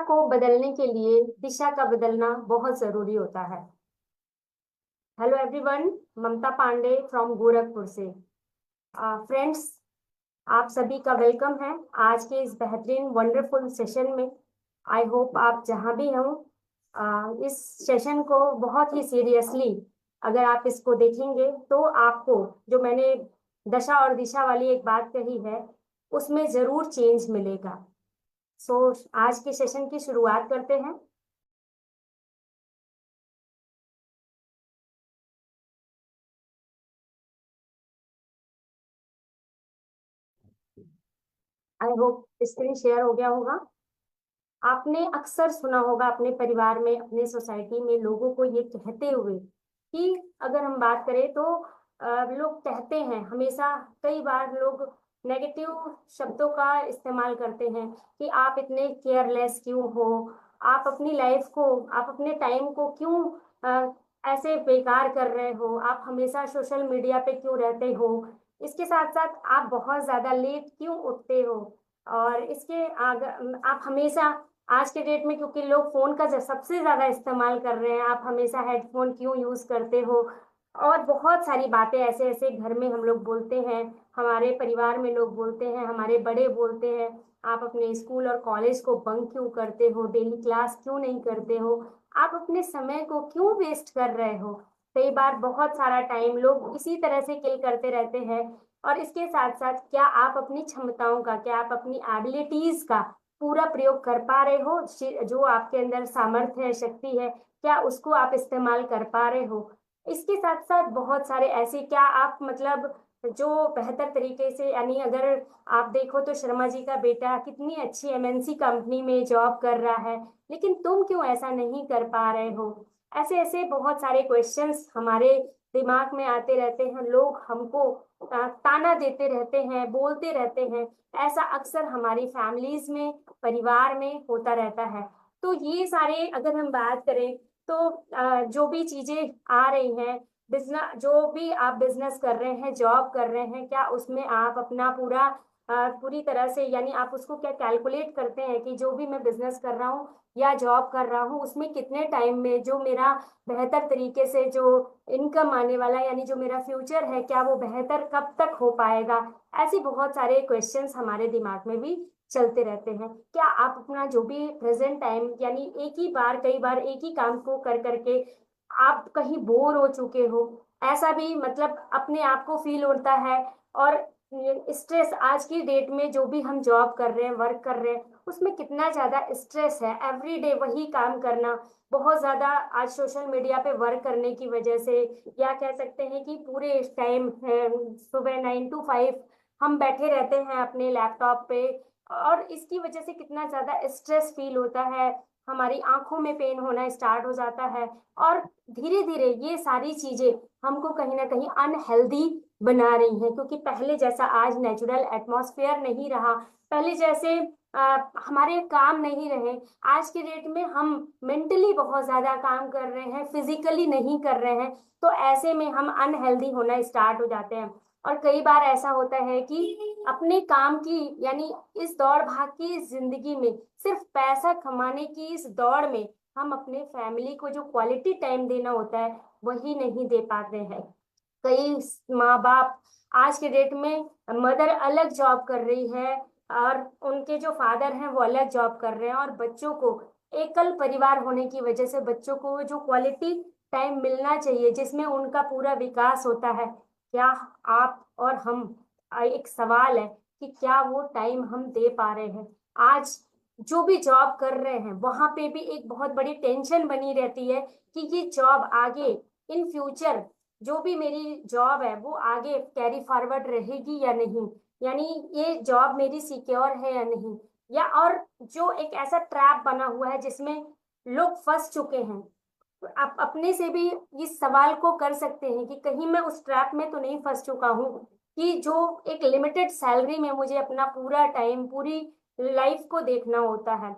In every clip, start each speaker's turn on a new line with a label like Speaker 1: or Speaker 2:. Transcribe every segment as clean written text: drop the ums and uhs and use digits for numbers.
Speaker 1: को बदलने के लिए दिशा का बदलना बहुत जरूरी होता है। Hello everyone, Mamata Pandey from Gorakhpur से। फ्रेंड्स, आप सभी का वेलकम है आज के इस बेहतरीन वंडरफुल सेशन में। आई होप आप जहां भी हों, इस सेशन को बहुत ही सीरियसली अगर आप इसको देखेंगे तो आपको जो मैंने दशा और दिशा वाली एक बात कही है उसमें जरूर चेंज मिलेगा। सो आज के सेशन की शुरुआत करते हैं। आई होप स्क्रीन शेयर हो गया होगा। आपने अक्सर सुना होगा अपने परिवार में, अपने सोसाइटी में लोगों को ये कहते हुए कि अगर हम बात करें तो लोग कहते हैं हमेशा, कई बार लोग नेगेटिव शब्दों का इस्तेमाल करते हैं कि आप इतने केयरलेस क्यों हो, आप अपनी लाइफ को, आप अपने टाइम को क्यों ऐसे बेकार कर रहे हो, आप हमेशा सोशल मीडिया पे क्यों रहते हो, इसके साथ साथ आप बहुत ज्यादा लेट क्यों उठते हो, और इसके आगे आप हमेशा आज के डेट में क्योंकि लोग फोन का सबसे ज्यादा इस्तेमाल कर रहे हैं, आप हमेशा हेडफोन क्यों यूज करते हो। और बहुत सारी बातें ऐसे ऐसे घर में हम लोग बोलते हैं, हमारे परिवार में लोग बोलते हैं, हमारे बड़े बोलते हैं। आप अपने स्कूल और कॉलेज को बंक क्यों करते हो, डेली क्लास क्यों नहीं करते हो, आप अपने समय को क्यों वेस्ट कर रहे हो। कई बार बहुत सारा टाइम लोग इसी तरह से किल करते रहते हैं। और इसके साथ साथ क्या आप अपनी क्षमताओं का, क्या आप अपनी एबिलिटीज का पूरा प्रयोग कर पा रहे हो, जो आपके अंदर सामर्थ्य है, शक्ति है, क्या उसको आप इस्तेमाल कर पा रहे हो। इसके साथ साथ बहुत सारे ऐसे, क्या आप मतलब जो बेहतर तरीके से, यानी अगर आप देखो तो शर्मा जी का बेटा कितनी अच्छी एमएनसी कंपनी में जॉब कर रहा है, लेकिन तुम क्यों ऐसा नहीं कर पा रहे हो। ऐसे ऐसे बहुत सारे क्वेश्चंस हमारे दिमाग में आते रहते हैं, लोग हमको ताना देते रहते हैं, बोलते रहते हैं। ऐसा अक्सर हमारी फैमिलीज में, परिवार में होता रहता है। तो ये सारे अगर हम बात करें तो जो भी चीजें आ रही हैं, बिजनेस, जो भी आप बिजनेस कर रहे हैं, जॉब कर रहे हैं, क्या उसमें आप अपना पूरा पूरी तरह से, यानी आप उसको क्या कैलकुलेट करते हैं कि जो भी मैं बिजनेस कर रहा हूँ या जॉब कर रहा हूँ उसमें कितने टाइम में जो मेरा बेहतर तरीके से जो इनकम आने वाला, यानी जो मेरा फ्यूचर है, क्या वो बेहतर कब तक हो पाएगा। ऐसे बहुत सारे क्वेश्चंस हमारे दिमाग में भी चलते रहते हैं। क्या आप अपना जो भी प्रेजेंट टाइम, यानी एक ही बार कई बार एक ही काम को कर करके आप कहीं बोर हो चुके हो, ऐसा भी मतलब अपने आप को फील होता है। और स्ट्रेस, आज की डेट में जो भी हम जॉब कर रहे हैं, वर्क कर रहे हैं, उसमें कितना ज्यादा स्ट्रेस है, एवरी डे वही काम करना, बहुत ज्यादा आज सोशल मीडिया पे वर्क करने की वजह से, या कह सकते हैं कि पूरे टाइम सुबह 9 to 5 हम बैठे रहते हैं अपने लैपटॉप पे, और इसकी वजह से कितना ज्यादा स्ट्रेस फील होता है, हमारी आंखों में पेन होना स्टार्ट हो जाता है। और धीरे धीरे ये सारी चीजें हमको कहीं ना कहीं अनहेल्दी बना रही हैं, क्योंकि पहले जैसा आज नेचुरल एटमॉस्फेयर नहीं रहा, पहले जैसे हमारे काम नहीं रहे। आज के डेट में हम मेंटली बहुत ज्यादा काम कर रहे हैं, फिजिकली नहीं कर रहे हैं। तो ऐसे में हम अनहेल्दी होना स्टार्ट हो जाते हैं। और कई बार ऐसा होता है कि अपने काम की, यानी इस दौड़ भाग की इस जिंदगी में, सिर्फ पैसा कमाने की इस दौड़ में हम अपने फैमिली को जो क्वालिटी टाइम देना होता है वही नहीं दे पाते हैं। कई माँ बाप आज के डेट में, मदर अलग जॉब कर रही है और उनके जो फादर हैं वो अलग जॉब कर रहे हैं, और बच्चों को, एकल परिवार होने की वजह से बच्चों को जो क्वालिटी टाइम मिलना चाहिए जिसमें उनका पूरा विकास होता है, क्या आप और हम, एक सवाल है कि क्या वो टाइम हम दे पा रहे हैं। आज जो भी जॉब कर रहे हैं वहां पे भी एक बहुत बड़ी टेंशन बनी रहती है कि ये जॉब आगे, इन फ्यूचर, जो भी मेरी जॉब है वो आगे कैरी फॉरवर्ड रहेगी या नहीं, यानी ये जॉब मेरी सिक्योर है या नहीं। या और जो एक ऐसा ट्रैप बना हुआ है जिसमें लोग फंस चुके हैं, तो आप अपने से भी इस सवाल को कर सकते हैं कि कहीं मैं उस ट्रैप में तो नहीं फंस चुका हूँ कि जो एक लिमिटेड सैलरी में मुझे अपना पूरा टाइम, पूरी लाइफ को देखना होता है।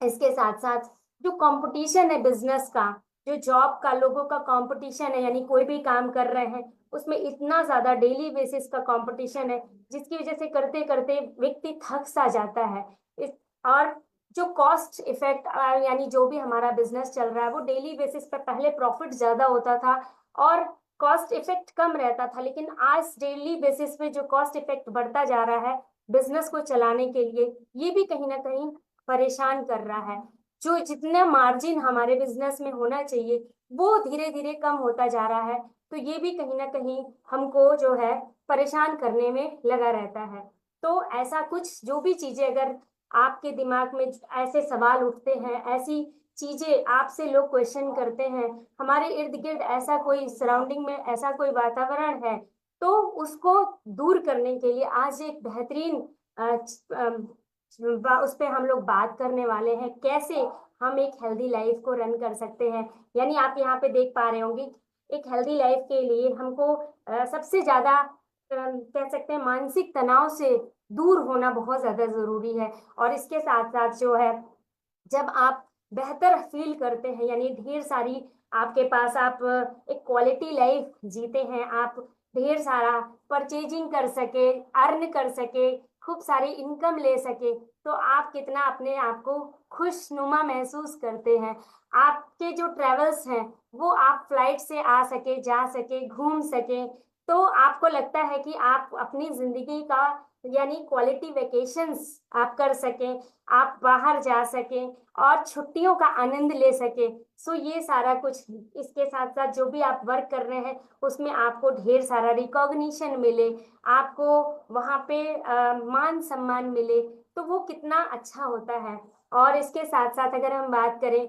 Speaker 1: इसके साथ साथ जो कंपटीशन है बिजनेस का, जो जॉब का लोगों का कंपटीशन है, यानी कोई भी काम कर रहे हैं उसमें इतना ज्यादा डेली बेसिस का कंपटीशन है जिसकी वजह से करते करते व्यक्ति थक सा जाता है। इस और जो कॉस्ट इफेक्ट यानी जो भी हमारा बिजनेस चल रहा है वो डेली बेसिस पर पहले प्रॉफिट ज्यादा होता था और कॉस्ट इफेक्ट कम रहता था, लेकिन आज डेली बेसिस पे जो कॉस्ट इफेक्ट बढ़ता जा रहा है बिजनेस को चलाने के लिए, ये भी कहीं ना कहीं परेशान कर रहा है। जो जितना मार्जिन हमारे बिजनेस में होना चाहिए वो धीरे धीरे कम होता जा रहा है, तो ये भी कहीं ना कहीं हमको जो है परेशान करने में लगा रहता है। तो ऐसा कुछ जो भी चीजें अगर आपके दिमाग में ऐसे सवाल उठते हैं, ऐसी चीजें आपसे लोग क्वेश्चन करते हैं, हमारे इर्द गिर्द ऐसा कोई सराउंडिंग में ऐसा कोई वातावरण है, तो उसको दूर करने के लिए आज एक बेहतरीन उस पे हम लोग बात करने वाले हैं, कैसे हम एक हेल्दी लाइफ को रन कर सकते हैं। यानी आप यहाँ पे देख पा रहे होंगे एक हेल्दी लाइफ के लिए हमको सबसे ज्यादा कह सकते हैं मानसिक तनाव से दूर होना बहुत ज्यादा जरूरी है। और इसके साथ साथ जो है जब आप बेहतर फील करते हैं, यानी ढेर सारी आपके पास आप एक क्वालिटी लाइफ जीते हैं, आप ढेर सारा परचेजिंग कर सके, अर्न कर सके, खूब सारी इनकम ले सके, तो आप कितना अपने आप को खुशनुमा महसूस करते हैं। आपके जो ट्रेवल्स हैं वो आप फ्लाइट से आ सके, जा सके, घूम सके, तो आपको लगता है कि आप अपनी जिंदगी का यानी क्वालिटी वेकेशंस आप कर सकें, आप बाहर जा सकें और छुट्टियों का आनंद ले सके। सो ये सारा कुछ, इसके साथ साथ जो भी आप वर्क कर रहे हैं उसमें आपको ढेर सारा रिकॉग्निशन मिले, आपको वहाँ पे मान सम्मान मिले, तो वो कितना अच्छा होता है। और इसके साथ साथ अगर हम बात करें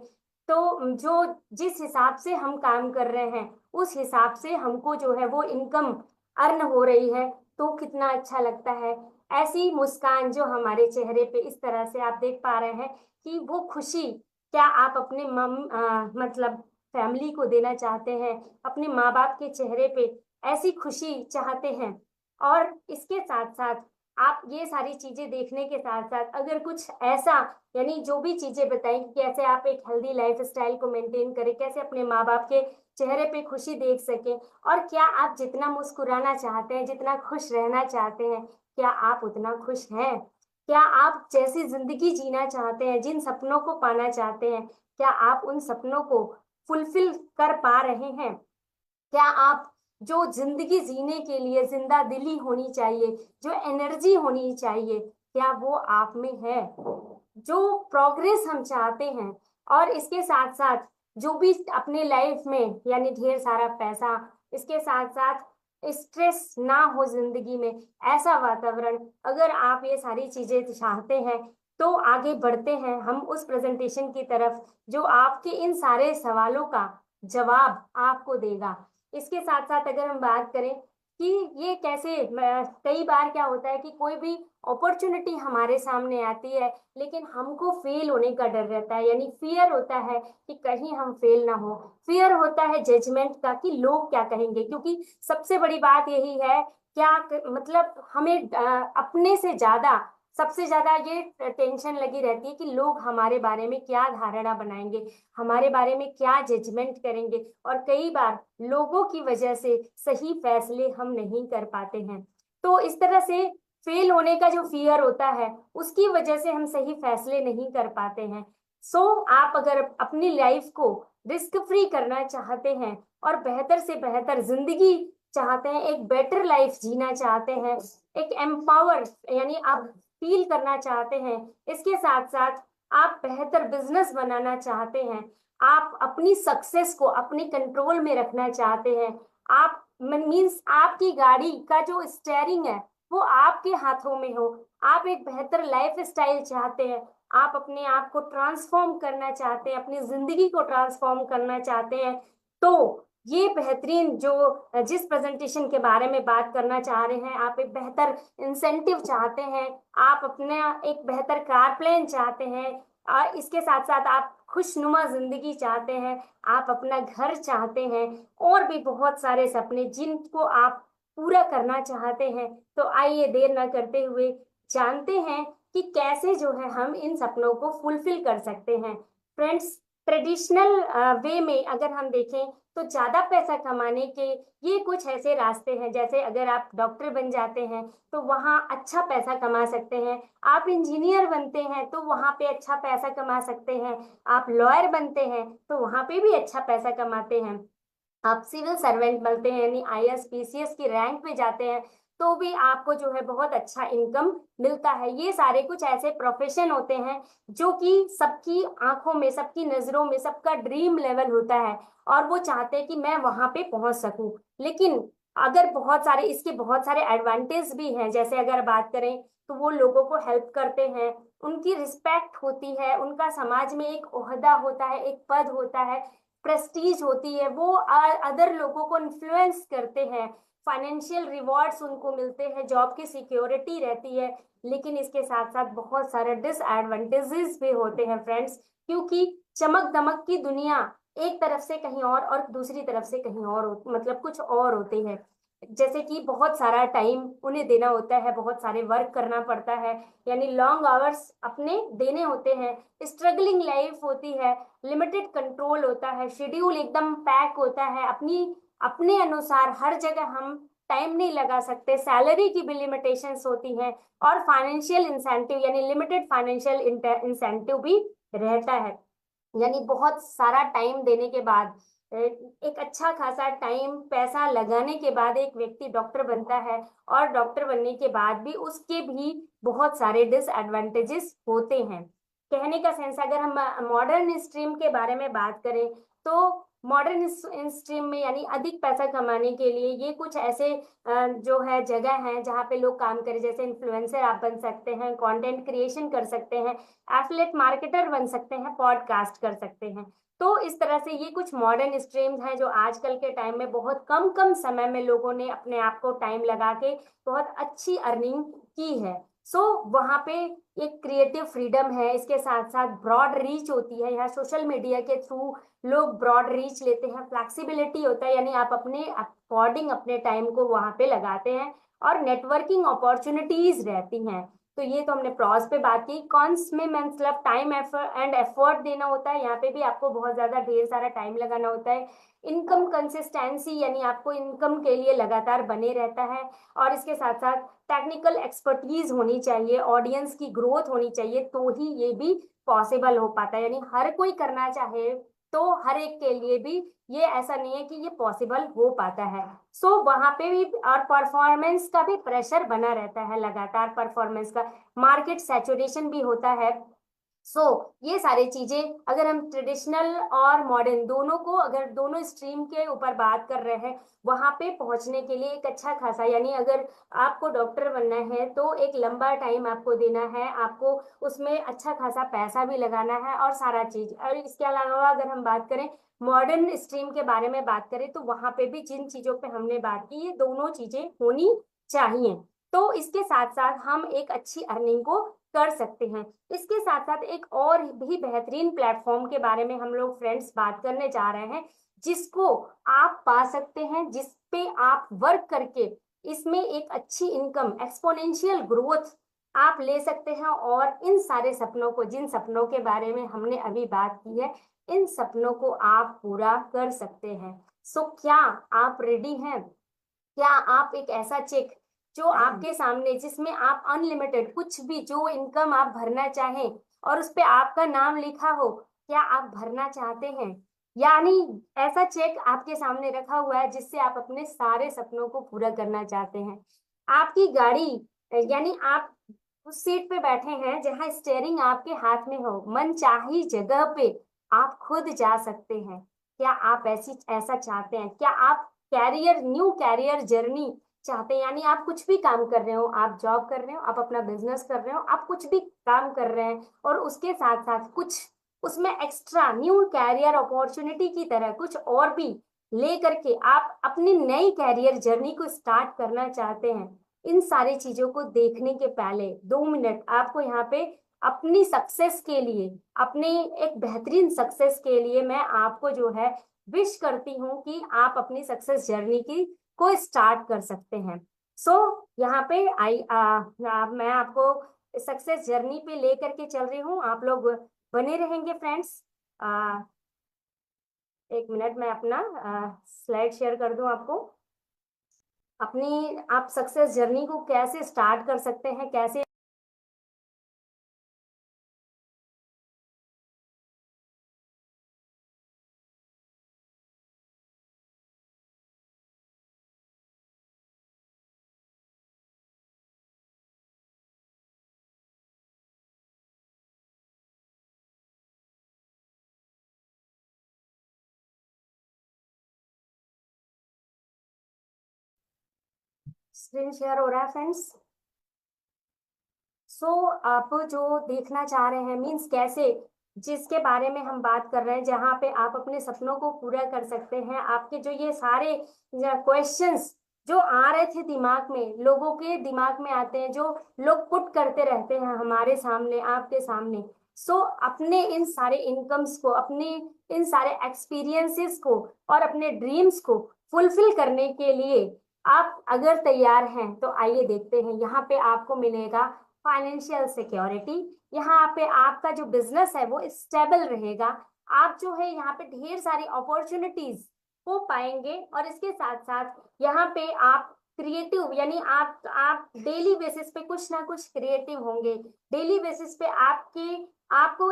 Speaker 1: तो जो जिस हिसाब से हम काम कर रहे हैं उस हिसाब से हमको जो है वो इनकम अर्न हो रही है, तो कितना अच्छा लगता है। ऐसी मुस्कान जो हमारे चेहरे पे इस तरह से आप देख पा रहे हैं कि वो खुशी क्या आप अपने मतलब फैमिली को देना चाहते हैं, अपने माँ बाप के चेहरे पे ऐसी खुशी चाहते हैं। और इसके साथ साथ आप ये सारी चीजें देखने के साथ साथ अगर कुछ ऐसा यानी जो भी चीजें बताई कि कैसे आप एक हेल्दी लाइफ स्टाइल को मेंटेन करें, कैसे अपने माँ बाप के चेहरे पे खुशी देख सकें, और क्या आप जितना मुस्कुराना चाहते हैं, जितना खुश रहना चाहते हैं, क्या आप उतना खुश हैं? क्या आप जैसी जिंदगी जीना चाहते हैं, जिन सपनों को पाना चाहते हैं, क्या आप उन सपनों को फुलफिल कर पा रहे हैं? क्या आप जो जिंदगी जीने के लिए जिंदा दिली होनी चाहिए, जो एनर्जी होनी चाहिए, क्या वो आप में है? जो प्रोग्रेस हम चाहते हैं और इसके साथ साथ जो भी अपने लाइफ में यानी ढेर सारा पैसा, इसके साथ साथ स्ट्रेस ना हो जिंदगी में, ऐसा वातावरण, अगर आप ये सारी चीजें चाहते हैं तो आगे बढ़ते हैं हम उस प्रेजेंटेशन की तरफ जो आपके इन सारे सवालों का जवाब आपको देगा। इसके साथ साथ अगर हम बात करें कि ये कैसे कई बार क्या होता है कि कोई भी अपॉर्चुनिटी हमारे सामने आती है लेकिन हमको फेल होने का डर रहता है, यानी फियर होता है कि कहीं हम फेल ना हो, फियर होता है जजमेंट का कि लोग क्या कहेंगे, क्योंकि सबसे बड़ी बात यही है क्या मतलब हमें अपने से ज्यादा सबसे ज्यादा ये टेंशन लगी रहती है कि लोग हमारे बारे में क्या धारणा बनाएंगे, हमारे बारे में क्या जजमेंट करेंगे, और कई बार लोगों की वजह से सही फैसले हम नहीं कर पाते हैं। तो इस तरह से फेल होने का जो फियर होता है उसकी वजह से हम सही फैसले नहीं कर पाते हैं। सो आप अगर अपनी लाइफ को रिस्क फ्री करना चाहते हैं और बेहतर से बेहतर जिंदगी चाहते हैं, एक बेटर लाइफ जीना चाहते हैं, एक एम्पावर यानी आप फील करना चाहते हैं, इसके साथ साथ आप बेहतर बिजनेस बनाना चाहते हैं, आप अपनी सक्सेस को अपने कंट्रोल में रखना चाहते हैं, आप मीन्स आपकी गाड़ी का जो स्टेयरिंग है वो आपके हाथों में हो, आप एक बेहतर लाइफ स्टाइल चाहते हैं, आप अपने आप को ट्रांसफॉर्म करना चाहते हैं, अपनी जिंदगी को ट्रांसफॉर्म करना चाहते हैं, तो ये बेहतरीन जो जिस प्रेजेंटेशन के बारे में बात करना चाह रहे हैं, आप एक बेहतर इंसेंटिव चाहते हैं, आप अपना एक बेहतर कार प्लान चाहते हैं, इसके साथ साथ आप खुशनुमा जिंदगी चाहते हैं, आप अपना घर चाहते हैं, और भी बहुत सारे सपने जिनको आप पूरा करना चाहते हैं, तो आइए देर ना करते हुए जानते हैं कि कैसे जो है हम इन सपनों को फुलफिल कर सकते हैं। फ्रेंड्स, ट्रेडिशनल वे में अगर हम देखें तो ज्यादा पैसा कमाने के ये कुछ ऐसे रास्ते हैं, जैसे अगर आप डॉक्टर बन जाते हैं तो वहाँ अच्छा पैसा कमा सकते हैं। आप इंजीनियर बनते हैं तो वहाँ पे अच्छा पैसा कमा सकते हैं। आप लॉयर बनते हैं तो वहाँ पे भी अच्छा पैसा कमाते हैं। आप सिविल सर्वेंट बनते हैं यानी आईएएस पीसीएस की रैंक पे जाते हैं तो भी आपको जो है बहुत अच्छा इनकम मिलता है। ये सारे कुछ ऐसे प्रोफेशन होते हैं जो कि सबकी आंखों में, सबकी नजरों में, सबका ड्रीम लेवल होता है और वो चाहते हैं कि मैं वहां पे पहुंच सकूं। लेकिन अगर बहुत सारे इसके बहुत सारे एडवांटेज भी हैं, जैसे अगर बात करें तो वो लोगों को हेल्प करते हैं, उनकी रिस्पेक्ट होती है, उनका समाज में एक ओहदा होता है, एक पद होता है, प्रेस्टीज होती है, वो अदर लोगों को इन्फ्लुएंस करते हैं, फाइनेंशियल रिवॉर्ड्स उनको मिलते हैं, जॉब की सिक्योरिटी रहती है। लेकिन इसके साथ साथ बहुत सारे डिसएडवांटेजेस भी होते हैं फ्रेंड्स, क्योंकि चमक दमक की दुनिया एक तरफ से कहीं और दूसरी तरफ से कहीं और मतलब कुछ और होती है। जैसे कि बहुत सारा टाइम उन्हें देना होता है, बहुत सारे वर्क करना पड़ता है, यानी लॉन्ग आवर्स अपने देने होते हैं, स्ट्रगलिंग लाइफ होती है, लिमिटेड कंट्रोल होता है, शेड्यूल एकदम पैक होता है, अपनी अपने अनुसार हर जगह हम टाइम नहीं लगा सकते, सैलरी की भी लिमिटेशंस होती हैं और फाइनेंशियल इंसेंटिव यानी लिमिटेड फाइनेंशियल इंसेंटिव भी रहता है। यानी बहुत सारा टाइम देने के बाद, एक अच्छा खासा टाइम पैसा लगाने के बाद एक व्यक्ति डॉक्टर बनता है और डॉक्टर बनने के बाद भी उसके भी बहुत सारे डिसएडवांटेजेस होते हैं। कहने का सेंस, अगर हम मॉडर्न स्ट्रीम के बारे में बात करें तो मॉडर्न स्ट्रीम में यानी अधिक पैसा कमाने के लिए ये कुछ ऐसे जो है जगह है जहाँ पे लोग काम करें, जैसे इन्फ्लुएंसर आप बन सकते हैं, कंटेंट क्रिएशन कर सकते हैं, एफिलिएट मार्केटर बन सकते हैं, पॉडकास्ट कर सकते हैं। तो इस तरह से ये कुछ मॉडर्न स्ट्रीम्स हैं जो आजकल के टाइम में बहुत कम कम समय में लोगों ने अपने आप को टाइम लगा के बहुत अच्छी अर्निंग की है। सो वहाँ पे एक क्रिएटिव फ्रीडम है, इसके साथ साथ ब्रॉड रीच होती है, यहाँ सोशल मीडिया के थ्रू लोग ब्रॉड रीच लेते हैं, फ्लेक्सिबिलिटी होता है यानी आप अपने अकॉर्डिंग अपने टाइम को वहां पे लगाते हैं और नेटवर्किंग अपॉर्चुनिटीज रहती हैं। तो ये तो हमने प्रॉस पे बात की। कॉन्स में मतलब टाइम एंड एफर्ट देना होता है, यहाँ पे भी आपको बहुत ज्यादा ढेर सारा टाइम लगाना होता है। इनकम कंसिस्टेंसी यानी आपको इनकम के लिए लगातार बने रहता है और इसके साथ साथ टेक्निकल एक्सपर्टीज होनी चाहिए, ऑडियंस की ग्रोथ होनी चाहिए, तो ही ये भी पॉसिबल हो पाता है। यानी हर कोई करना चाहे तो हर एक के लिए भी ये ऐसा नहीं है कि ये पॉसिबल हो पाता है। सो वहां पे भी और परफॉर्मेंस का भी प्रेशर बना रहता है, लगातार परफॉर्मेंस का, मार्केट सैचुरेशन भी होता है। सो ये सारी चीजें अगर हम ट्रेडिशनल और मॉडर्न दोनों को, अगर दोनों स्ट्रीम के ऊपर बात कर रहे हैं, वहां पे पहुंचने के लिए एक अच्छा खासा, यानी अगर आपको डॉक्टर बनना है तो एक लंबा टाइम आपको देना है, आपको उसमें अच्छा खासा पैसा भी लगाना है और सारा चीज। और इसके अलावा अगर हम बात करें मॉडर्न स्ट्रीम के बारे में बात करें तो वहां पे भी जिन चीजों पे हमने बात की ये दोनों चीजें होनी चाहिए, तो इसके साथ साथ हम एक अच्छी अर्निंग को कर सकते हैं। इसके साथ साथ एक और भी बेहतरीन प्लेटफॉर्म के बारे में हम लोग फ्रेंड्स बात करने जा रहे हैं, जिसको आप पा सकते हैं, जिस पे आप वर्क करके इसमें एक अच्छी इनकम, एक्सपोनेंशियल ग्रोथ आप ले सकते हैं और इन सारे सपनों को, जिन सपनों के बारे में हमने अभी बात की है, इन सपनों को आप पूरा कर सकते हैं। सो क्या आप रेडी हैं? क्या आप एक ऐसा चेक जो आपके सामने, जिसमें आप अनलिमिटेड कुछ भी जो इनकम आप भरना चाहें और उस पे आपका नाम लिखा हो, क्या आप भरना चाहते हैं? यानी ऐसा चेक आपके सामने रखा हुआ है जिससे आप अपने सारे सपनों को पूरा करना चाहते हैं। आपकी गाड़ी, यानी आप उस सीट पे बैठे हैं जहां स्टेयरिंग आपके हाथ में हो, मन चाही जगह पे आप खुद जा सकते हैं। क्या आप ऐसा चाहते हैं? क्या आप कैरियर, न्यू कैरियर जर्नी चाहते हैं? यानी आप कुछ भी काम कर रहे हो, आप जॉब कर रहे हो, आप अपना बिजनेस कर रहे हो, आप कुछ भी काम कर रहे हैं और उसके साथ साथ कुछ उसमें एक्स्ट्रा न्यू कैरियर अपॉर्चुनिटी की तरह कुछ और भी ले करके आप अपनी नई कैरियर जर्नी को स्टार्ट करना चाहते हैं। इन सारी चीजों को देखने के पहले 2 मिनट आपको यहाँ पे अपनी सक्सेस के लिए, अपनी एक बेहतरीन सक्सेस के लिए मैं आपको जो है विश करती हूँ कि आप अपनी सक्सेस जर्नी की को स्टार्ट कर सकते हैं। सो यहाँ पे मैं आपको सक्सेस जर्नी पे लेकर के चल रही हूँ, आप लोग बने रहेंगे फ्रेंड्स। एक मिनट, मैं अपना स्लाइड शेयर कर दूं आपको। अपनी आप सक्सेस जर्नी को कैसे स्टार्ट कर सकते हैं, कैसे स्क्रीन शेयर हो रहा है फ्रेंड्स? सो आप जो देखना चाह रहे हैं, मीन्स कैसे, जिसके बारे में हम बात कर रहे हैं, जहाँ पे आप अपने सपनों को पूरा कर सकते हैं। आपके जो ये सारे क्वेश्चंस जो आ रहे थे दिमाग में, लोगों के दिमाग में आते हैं, जो लोग पुट करते रहते हैं हमारे सामने, आपके सामने। सो अपने इन सारे इनकम्स को, अपने इन सारे एक्सपीरियंसेस को और अपने ड्रीम्स को फुलफिल करने के लिए आप अगर तैयार हैं तो आइए देखते हैं। यहाँ पे आपको मिलेगा फाइनेंशियल सिक्योरिटी। यहाँ पे आपका जो बिजनेस है वो स्टेबल रहेगा। आप जो है यहाँ पे ढेर सारी अपॉर्चुनिटीज को पाएंगे, और इसके साथ साथ यहाँ पे आप क्रिएटिव, यानी आप डेली बेसिस पे कुछ ना कुछ क्रिएटिव होंगे। डेली बेसिस पे आपको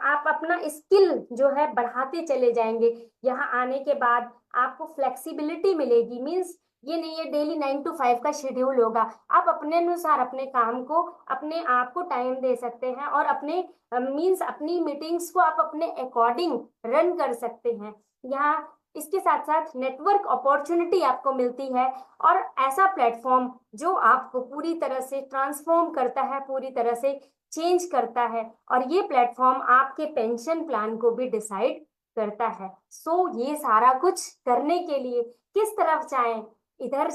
Speaker 1: आप अपना स्किल जो है बढ़ाते चले जाएंगे। यहाँ आने के बाद आपको फ्लेक्सिबिलिटी मिलेगी, मीन्स ये नहीं है डेली 9 to 5 का शेड्यूल होगा। आप अपने अनुसार अपने काम को, अपने आप को टाइम दे सकते हैं, और अपने मीन्स अपनी मीटिंग्स को आप अपने अकॉर्डिंग रन कर सकते हैं। यहाँ इसके साथ साथ नेटवर्क अपॉर्चुनिटी आपको मिलती है, और ऐसा प्लेटफॉर्म जो आपको पूरी तरह से ट्रांसफॉर्म करता है, पूरी तरह से चेंज करता है। और ये प्लेटफॉर्म आपके पेंशन प्लान को भी डिसाइड करता है। सो ये सारा कुछ करने के लिए किस तरफ जाएं, इधर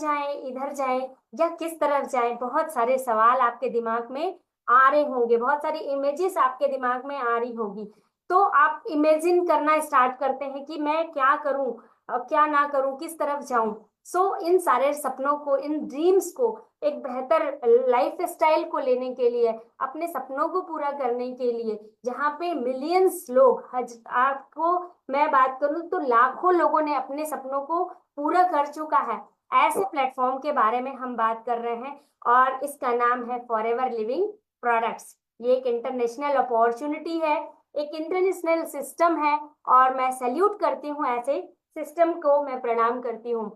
Speaker 1: जाएं या किस तरफ जाएं, बहुत सारे सवाल आपके दिमाग में आ रहे होंगे, बहुत सारी इमेजेस आपके दिमाग में आ रही होगी। तो आप इमेजिन करना स्टार्ट करते हैं कि मैं क्या करूं और क्या ना करूं, किस तरफ जाऊं। सो इन सारे सपनों को, इन ड्रीम्स को, एक बेहतर लाइफ स्टाइल को लेने के लिए, अपने सपनों को पूरा करने के लिए, जहाँ पे मिलियंस लोग, आपको मैं बात करूं तो लाखों लोगों ने अपने सपनों को पूरा कर चुका है, ऐसे प्लेटफॉर्म के बारे में हम बात कर रहे हैं। और इसका नाम है फॉरएवर लिविंग प्रोडक्ट्स। ये एक इंटरनेशनल अपॉर्चुनिटी है, एक इंटरनेशनल सिस्टम है, और मैं सैल्यूट करती हूँ ऐसे सिस्टम को, मैं प्रणाम करती हूँ,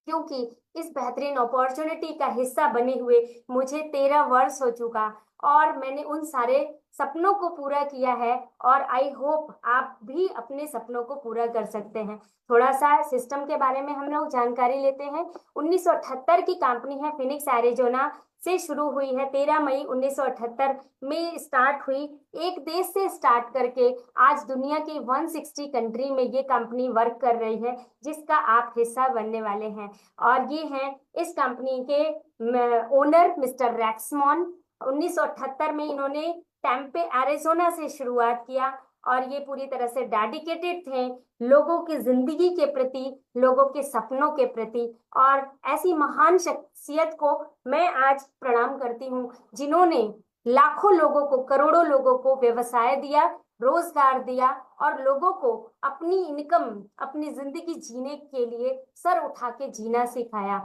Speaker 1: क्योंकि इस बेहतरीन अपॉर्चुनिटी का हिस्सा बने हुए मुझे 13 वर्ष हो चुका, और मैंने उन सारे सपनों को पूरा किया है। और आई होप आप भी अपने सपनों को पूरा कर सकते हैं। थोड़ा सा सिस्टम के बारे में हम लोग जानकारी लेते हैं। 1978 की कंपनी है, फिनिक्स एरिजोना से शुरू हुई है। 13 मई 1978 में स्टार्ट हुई, एक देश से स्टार्ट करके आज दुनिया के 160 कंट्री में ये कंपनी वर्क कर रही है, जिसका आप हिस्सा बनने वाले हैं। और ये हैं इस कंपनी के ओनर मिस्टर रैक्समॉन। 1978 में इन्होंने टैम्पे एरिजोना से शुरुआत किया, और ये पूरी तरह से डेडिकेटेड थे लोगों की जिंदगी के प्रति, लोगों के सपनों के प्रति। और ऐसी महान शख्सियत को मैं आज प्रणाम करती हूँ, जिन्होंने लाखों लोगों को, करोड़ों लोगों को व्यवसाय दिया, रोजगार दिया, और लोगों को अपनी इनकम, अपनी जिंदगी जीने के लिए सर उठा के जीना सिखाया।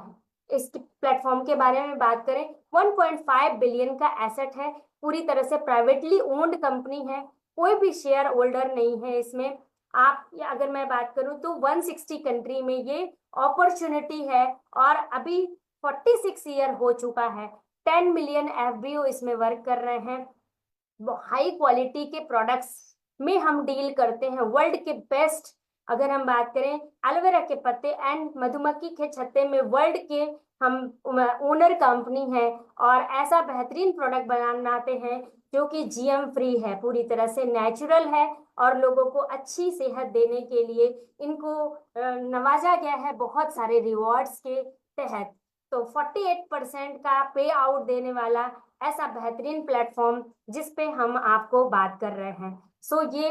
Speaker 1: इस प्लेटफॉर्म के बारे में बात करें, 1.5 बिलियन का एसेट है, पूरी तरह से प्राइवेटली ओन्ड कंपनी है, कोई भी शेयर होल्डर नहीं है इसमें। आप, या अगर मैं बात करूं तो 160 कंट्री में ये अपॉर्चुनिटी है, और अभी 46 ईयर हो चुका है। 10 मिलियन एफबीओ इसमें वर्क कर रहे हैं। हाई क्वालिटी के प्रोडक्ट्स में हम डील करते हैं, वर्ल्ड के बेस्ट। अगर हम बात करें एलोवेरा के पत्ते एंड मधुमक्खी के छत्ते में, वर्ल्ड के हम ओनर कंपनी है, और ऐसा बेहतरीन प्रोडक्ट बनाते हैं जो कि जीएम फ्री है, पूरी तरह से नेचुरल है, और लोगों को अच्छी सेहत देने के लिए इनको नवाजा गया है बहुत सारे रिवॉर्ड्स के तहत। तो 48% का पे आउट देने वाला ऐसा बेहतरीन प्लेटफॉर्म जिस पे हम आपको बात कर रहे हैं। सो ये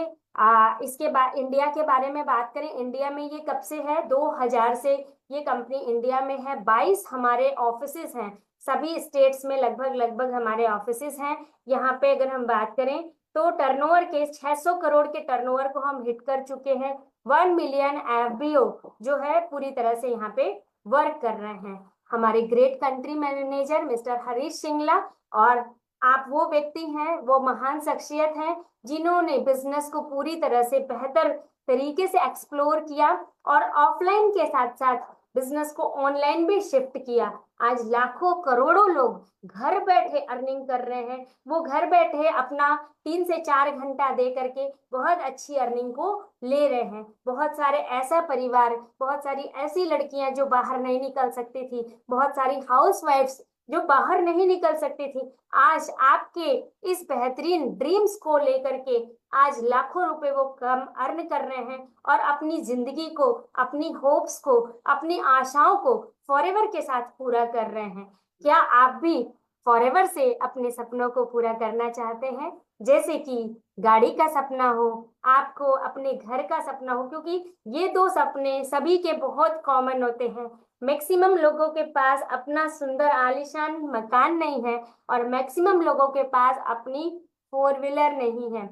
Speaker 1: इसके बाद इंडिया के बारे में बात करें, इंडिया में ये कब से है? 2000 से ये कंपनी इंडिया में है। 22 हमारे ऑफिसेज हैं, सभी स्टेट्स में लगभग लगभग हमारे ऑफिसेज हैं। यहाँ पे अगर हम बात करें तो टर्नओवर के 600 करोड़ के टर्नओवर को हम हिट कर चुके हैं। 1 मिलियन एफबीओ जो है पूरी तरह से यहाँ पे वर्क कर रहे हैं। हमारे great country manager mister Harish Singla, और आप वो व्यक्ति हैं, वो महान शख्सियत हैं जिन्होंने बिजनेस को पूरी तरह से बेहतर तरीके से एक्सप्लोर किया और ऑफलाइन के साथ साथ बिजनेस को ऑनलाइन भी शिफ्ट किया। आज लाखों करोड़ों लोग घर बैठे अर्निंग कर रहे हैं। वो घर बैठे अपना 3 से 4 घंटा दे करके बहुत अच्छी अर्निंग को ले रहे हैं। बहुत सारे ऐसा परिवार, बहुत सारी ऐसी लड़कियां जो बाहर नहीं निकल सकती थी, बहुत सारी हाउसवाइफ्स जो बाहर नहीं निकल सकती थी, आज आपके इस बेहतरीन ड्रीम्स को लेकर के आज लाखों रुपए वो कम अर्न कर रहे हैं और अपनी जिंदगी को, अपनी होप्स को, अपनी आशाओं को फॉरएवर के साथ पूरा कर रहे हैं। क्या आप भी फॉरएवर से अपने सपनों को पूरा करना चाहते हैं? जैसे कि गाड़ी का सपना हो, आपको अपने घर का सपना हो, क्योंकि ये दो सपने सभी के बहुत कॉमन होते हैं। मैक्सिमम लोगों के पास अपना सुंदर आलीशान मकान नहीं है और मैक्सिमम लोगों के पास अपनी 4 व्हीलर नहीं है।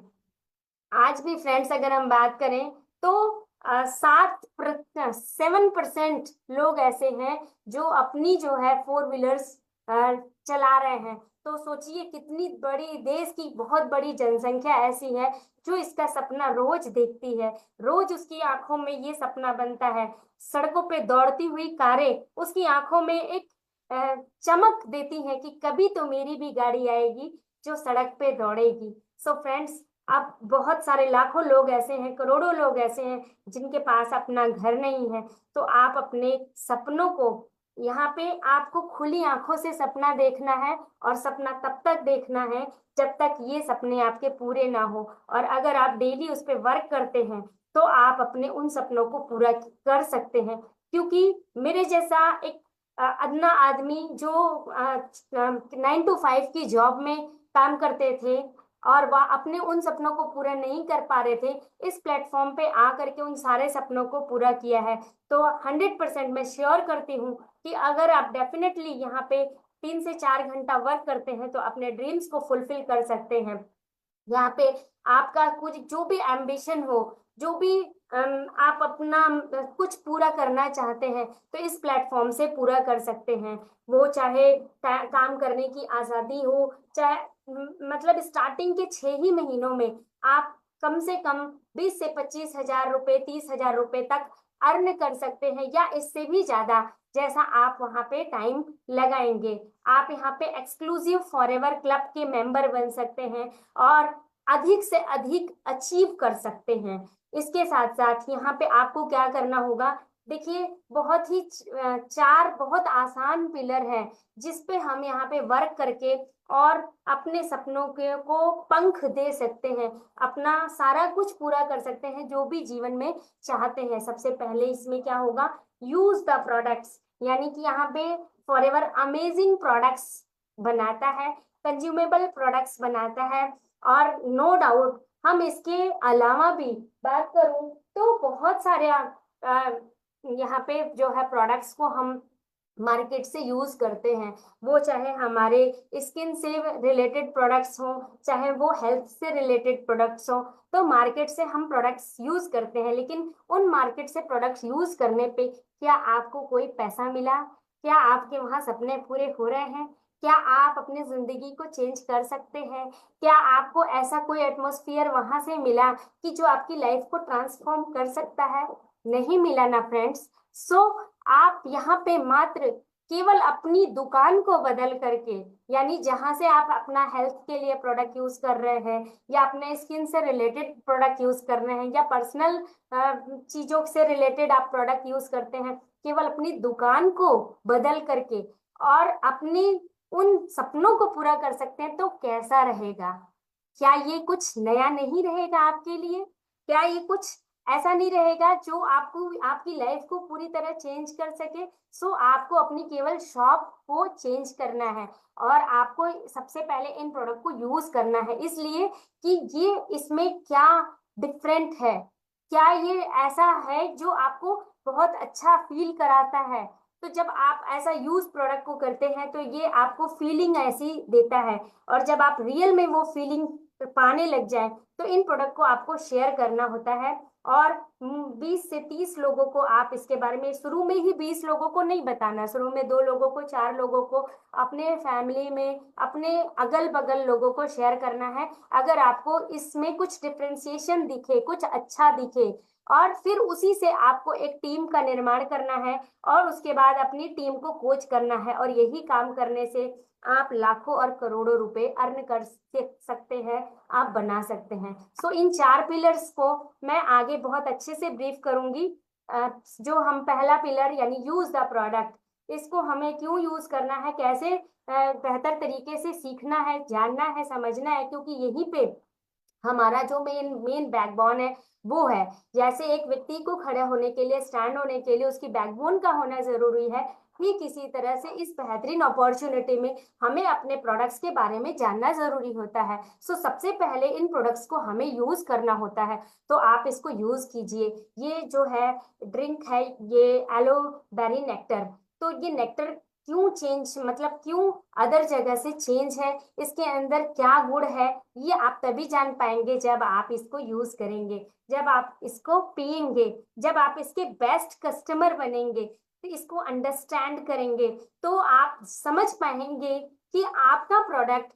Speaker 1: आज भी फ्रेंड्स अगर हम बात करें तो 7% लोग ऐसे हैं जो अपनी जो है 4 व्हीलर्स चला रहे हैं। तो सोचिए कितनी बड़ी, देश की बहुत बड़ी जनसंख्या ऐसी है जो इसका सपना रोज देखती है। रोज उसकी आंखों में ये सपना बनता है। सड़कों पे दौड़ती हुई कारें उसकी आंखों में एक चमक देती हैं कि कभी तो मेरी भी गाड़ी आएगी जो सड़क पे दौड़ेगी। सो फ्रेंड्स, अब बहुत सारे लाखों लोग ऐसे हैं, करोड़ों लोग ऐसे हैं जिनके पास अपना घर नहीं है। तो आप अपने सपनों को, यहाँ पे आपको खुली आंखों से सपना देखना है और सपना तब तक देखना है जब तक ये सपने आपके पूरे ना हो। और अगर आप डेली उस पर वर्क करते हैं तो आप अपने उन सपनों को पूरा कर सकते हैं। क्योंकि मेरे जैसा एक अदना आदमी जो 9 to 5 की जॉब में काम करते थे और वह अपने उन सपनों को पूरा नहीं कर पा रहे थे, इस प्लेटफॉर्म पे आकर के उन सारे सपनों को पूरा किया है। तो 100% मैं श्योर करती हूँ कि अगर आप डेफिनेटली यहाँ पे 3 से 4 घंटा वर्क करते हैं तो अपने ड्रीम्स को फुलफिल कर सकते हैं। यहाँ पे आपका कुछ जो भी एम्बिशन हो, जो भी आप अपना कुछ पूरा करना चाहते हैं तो इस प्लेटफॉर्म से पूरा कर सकते हैं। वो चाहे काम करने की आज़ादी हो, चाहे मतलब स्टार्टिंग के 6 ही महीनों में आप कम से कम 20 से 25 हजार रुपए, 30 हजार रुपए तक अर्न कर सकते हैं या इससे भी ज्यादा, जैसा आप वहां पे टाइम लगाएंगे। आप यहाँ पे एक्सक्लूसिव फॉरएवर क्लब के मेंबर बन सकते हैं और अधिक से अधिक अचीव कर सकते हैं। इसके साथ साथ यहाँ पे आपको क्या करना होगा, देखिए बहुत ही 4 बहुत आसान पिलर हैं जिस पे हम यहाँ पे वर्क करके और अपने सपनों के को पंख दे सकते हैं, अपना सारा कुछ पूरा कर सकते हैं जो भी जीवन में चाहते हैं। सबसे पहले इसमें क्या होगा, यूज द प्रोडक्ट्स, यानी कि यहाँ पे फॉरएवर अमेजिंग प्रोडक्ट्स बनाता है, कंज्यूमेबल प्रोडक्ट्स बनाता है। और नो डाउट हम इसके अलावा भी बात करूं तो बहुत सारे यहाँ पे जो है प्रोडक्ट्स को हम मार्केट से यूज करते हैं। वो चाहे हमारे स्किन से रिलेटेड प्रोडक्ट्स हो, चाहे वो हेल्थ से रिलेटेड प्रोडक्ट्स हो, तो मार्केट से हम प्रोडक्ट्स यूज करते हैं। लेकिन उन मार्केट से प्रोडक्ट्स यूज करने पे क्या आपको कोई पैसा मिला? क्या आपके वहां सपने पूरे हो रहे हैं? क्या आप अपनी जिंदगी को चेंज कर सकते हैं? क्या आपको ऐसा कोई एटमॉस्फेयर वहां से मिला कि जो आपकी लाइफ को ट्रांसफॉर्म कर सकता है? नहीं मिला ना फ्रेंड्स। सो आप यहाँ पे मात्र केवल अपनी दुकान को बदल करके, यानी जहां से आप अपना हेल्थ के लिए प्रोडक्ट यूज कर रहे हैं या अपने स्किन से रिलेटेड प्रोडक्ट यूज कर रहे हैं या पर्सनल चीजों से रिलेटेड आप प्रोडक्ट यूज करते हैं, केवल अपनी दुकान को बदल करके और अपनी उन सपनों को पूरा कर सकते हैं, तो कैसा रहेगा? क्या ये कुछ नया नहीं रहेगा आपके लिए? क्या ये कुछ ऐसा नहीं रहेगा जो आपको आपकी लाइफ को पूरी तरह चेंज कर सके? सो आपको अपनी केवल शॉप को चेंज करना है और आपको सबसे पहले इन प्रोडक्ट को यूज करना है, इसलिए कि ये इसमें क्या डिफरेंट है, क्या ये ऐसा है जो आपको बहुत अच्छा फील कराता है। तो जब आप ऐसा यूज प्रोडक्ट को करते हैं तो ये आपको फीलिंग ऐसी देता है और जब आप रियल में वो फीलिंग पाने लग जाए, तो इन प्रोडक्ट को आपको शेयर करना होता है। और 20 से 30 लोगों को आप इसके बारे में, शुरू में ही 20 लोगों को नहीं बताना, शुरू में 2 लोगों को, 4 लोगों को, अपने फैमिली में, अपने अगल बगल लोगों को शेयर करना है। अगर आपको इसमें कुछ डिफ्रेंसिएशन दिखे, कुछ अच्छा दिखे, और फिर उसी से आपको एक टीम का निर्माण करना है, और उसके बाद अपनी टीम को कोच करना है, और यही काम करने से आप लाखों और करोड़ों रुपए अर्न कर सकते हैं, आप बना सकते हैं। सो इन 4 पिलर्स को मैं आगे बहुत अच्छे से ब्रीफ करूंगी। जो हम पहला पिलर यानी यूज द प्रोडक्ट, इसको हमें क्यों यूज करना है, कैसे बेहतर तरीके से सीखना है, जानना है, समझना है, क्योंकि यहीं पे हमारा जो मेन मेन बैकबोन है वो है। जैसे एक व्यक्ति को खड़े होने के लिए, स्टैंड होने के लिए उसकी बैकबोन का होना जरूरी है, ठीक इसी तरह से इस बेहतरीन अपॉर्चुनिटी में हमें अपने प्रोडक्ट्स के बारे में जानना जरूरी होता है। सो सबसे पहले इन प्रोडक्ट्स को हमें यूज करना होता है, तो आप इसको यूज कीजिए। ये जो है ड्रिंक है, ये एलोबेरी नेक्टर। तो ये नेक्टर क्यों चेंज, मतलब क्यों अदर जगह से चेंज है, इसके अंदर क्या गुण है, ये आप तभी जान पाएंगे जब आप इसको यूज करेंगे, जब आप इसको पिएंगे, जब आप इसके बेस्ट कस्टमर बनेंगे, तो इसको अंडरस्टैंड करेंगे, तो आप समझ पाएंगे कि आपका प्रोडक्ट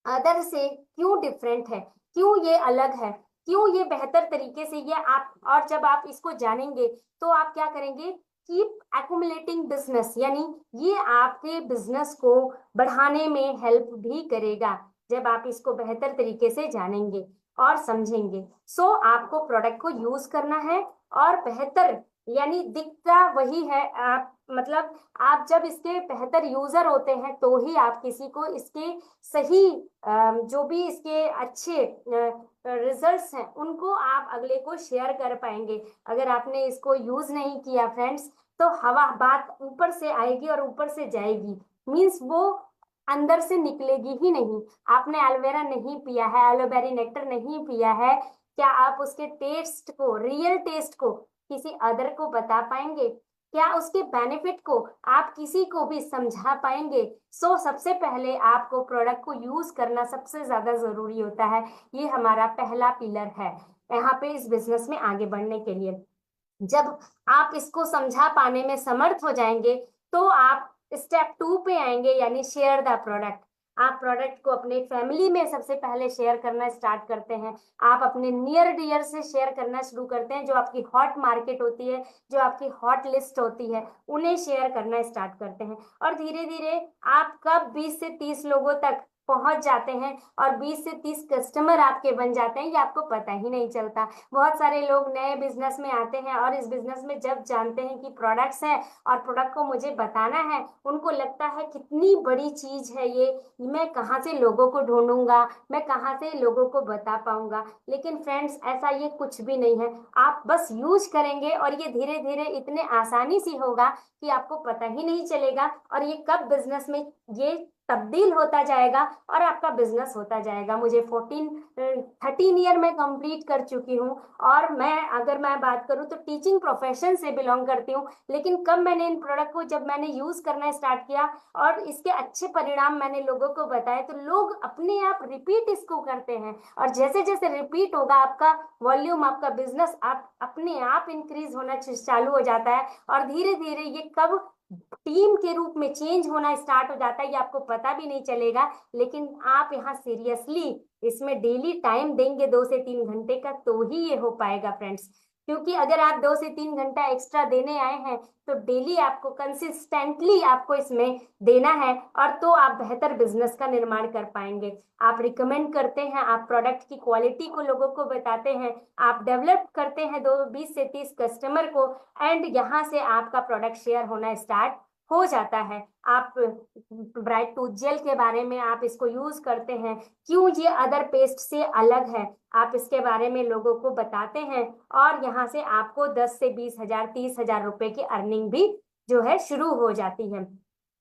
Speaker 1: अदर से क्यों डिफरेंट है, क्यों ये अलग है, क्यों ये बेहतर तरीके से ये आप। और जब आप इसको जानेंगे तो आप क्या करेंगे, कीप एक्युमुलेटिंग बिजनेस, यानी ये आपके बिजनेस को बढ़ाने में हेल्प भी करेगा जब आप इसको बेहतर तरीके से जानेंगे और समझेंगे। सो आपको प्रोडक्ट को यूज करना है, और बेहतर, यानी दिखता वही है, आप मतलब आप जब इसके बेहतर यूजर होते हैं तो ही आप किसी को इसके सही जो भी इसके अच्छे रिजल्ट्स हैं उनको आप अगले को शेयर कर पाएंगे। अगर आपने इसको यूज नहीं किया फ्रेंड्स, तो हवा बात ऊपर से आएगी और ऊपर से जाएगी, मीन्स वो अंदर से निकलेगी ही नहीं। आपने एलोवेरा नहीं पिया है, एलोबेरी नेक्टर नहीं पिया है, क्या आप उसके टेस्ट को, रियल टेस्ट को किसी अदर को बता पाएंगे? क्या उसके बेनिफिट को आप किसी को भी समझा पाएंगे? सबसे पहले आपको प्रोडक्ट को यूज करना सबसे ज्यादा जरूरी होता है। ये हमारा पहला पिलर है यहाँ पे इस बिजनेस में आगे बढ़ने के लिए। जब आप इसको समझा पाने में समर्थ हो जाएंगे, तो आप स्टेप 2 पे आएंगे, यानी शेयर द प्रोडक्ट। आप प्रोडक्ट को अपने फैमिली में सबसे पहले शेयर करना स्टार्ट करते हैं, आप अपने नियर डियर से शेयर करना शुरू करते हैं, जो आपकी हॉट मार्केट होती है, जो आपकी हॉट लिस्ट होती है, उन्हें शेयर करना स्टार्ट करते हैं। और धीरे धीरे आप कब 20 से 30 लोगों तक पहुंच जाते हैं और 20 से 30 कस्टमर आपके बन जाते हैं, ये आपको पता ही नहीं चलता। बहुत सारे लोग नए बिजनेस में आते हैं और इस बिजनेस में जब जानते हैं कि प्रोडक्ट्स हैं और प्रोडक्ट को मुझे बताना है, उनको लगता है कितनी बड़ी चीज है ये, मैं कहाँ से लोगों को ढूंढूंगा, मैं कहाँ से लोगों को बता पाऊंगा। लेकिन फ्रेंड्स, ऐसा ये कुछ भी नहीं है, आप बस यूज करेंगे और ये धीरे धीरे इतने आसानी से होगा कि आपको पता ही नहीं चलेगा, और ये कब बिजनेस में ये तब्दील होता जाएगा और आपका बिजनेस होता जाएगा। मुझे 13 ईयर में कंप्लीट कर चुकी हूँ, और मैं अगर मैं बात करूँ तो टीचिंग प्रोफेशन से बिलोंग करती हूँ। लेकिन कब मैंने इन प्रोडक्ट को, जब मैंने यूज करना स्टार्ट किया और इसके अच्छे परिणाम मैंने लोगों को बताए, तो लोग अपने आप रिपीट इसको करते हैं, और जैसे जैसे रिपीट होगा आपका वॉल्यूम, आपका बिजनेस आप अपने आप इंक्रीज होना चालू हो जाता है, और धीरे धीरे ये कब टीम के रूप में चेंज होना स्टार्ट हो जाता है ये आपको पता भी नहीं चलेगा। लेकिन आप यहाँ सीरियसली इसमें डेली टाइम देंगे 2 से 3 घंटे का, तो ही ये हो पाएगा फ्रेंड्स। क्योंकि अगर आप 2 से 3 घंटा एक्स्ट्रा देने आए हैं, तो डेली आपको कंसिस्टेंटली आपको इसमें देना है, और तो आप बेहतर बिजनेस का निर्माण कर पाएंगे। आप रिकमेंड करते हैं, आप प्रोडक्ट की क्वालिटी को लोगों को बताते हैं, आप डेवलप करते हैं 20 से 30 कस्टमर को, एंड यहाँ से आपका प्रोडक्ट शेयर होना स्टार्ट हो जाता है। आप ब्राइट टूथ जेल के बारे में आप इसको यूज करते हैं, क्यों ये अदर पेस्ट से अलग है, आप इसके बारे में लोगों को बताते हैं, और यहाँ से आपको 10 से 20 हजार, 30 हजार रुपए की अर्निंग भी जो है शुरू हो जाती है।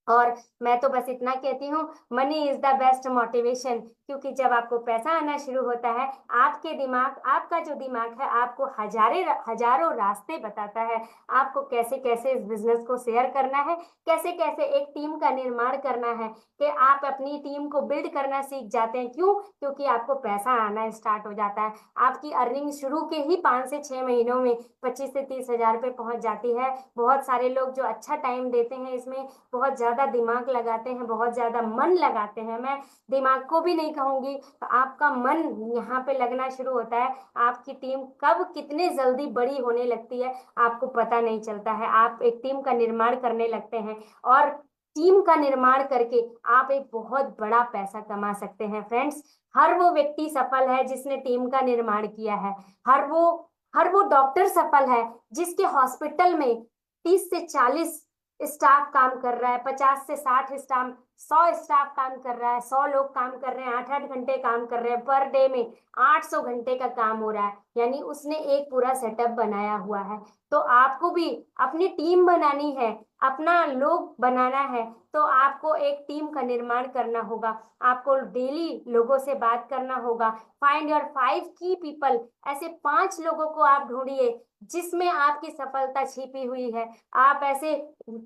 Speaker 1: और मैं तो बस इतना कहती हूँ, money is the best motivation, क्योंकि जब आपको पैसा आना शुरू होता है, आपका जो दिमाग है आपको हजारों रास्ते बताता है, आपको कैसे कैसे इस बिजनेस को शेयर करना है, कैसे कैसे एक टीम का निर्माण करना है, कि आप अपनी टीम को बिल्ड करना सीख जाते हैं। क्यों? क्योंकि आपको पैसा आना स्टार्ट हो जाता है। आपकी अर्निंग शुरू के ही 5 से 6 महीनों में 25 से 30 हजार पे पहुंच जाती है। बहुत सारे लोग जो अच्छा टाइम देते हैं, इसमें बहुत ज्यादा दिमाग लगाते हैं, बहुत ज्यादा मन लगाते हैं, मैं दिमाग को भी नहीं कहूंगी, तो आपका मन यहाँ पे लगना शुरू होता है। आपकी टीम कब कितने जल्दी बड़ी होने लगती है आपको पता नहीं चलता है। आप एक टीम का निर्माण करने लगते हैं, और टीम का निर्माण करके आप एक बहुत बड़ा पैसा कमा सकते हैं। फ्रेंड्स, हर वो व्यक्ति सफल है जिसने टीम का निर्माण किया है। हर वो हर वो डॉक्टर सफल है जिसके हॉस्पिटल में 30 से 40 स्टाफ काम कर रहा है, 50 से 60 स्टाफ, 100 स्टाफ काम कर रहा है, 100 लोग काम कर रहे हैं, 8 8 घंटे काम कर रहे हैं, पर डे में 800 घंटे का काम हो रहा है, यानी उसने एक पूरा सेटअप बनाया हुआ है। तो आपको भी अपनी टीम बनानी है, अपना लोग बनाना है, तो आपको एक टीम का निर्माण करना होगा। आपको डेली लोगों से बात करना होगा। फाइंड योर 5 की पीपल, ऐसे 5 लोगों को आप ढूंढिए जिसमें आपकी सफलता छिपी हुई है। आप ऐसे,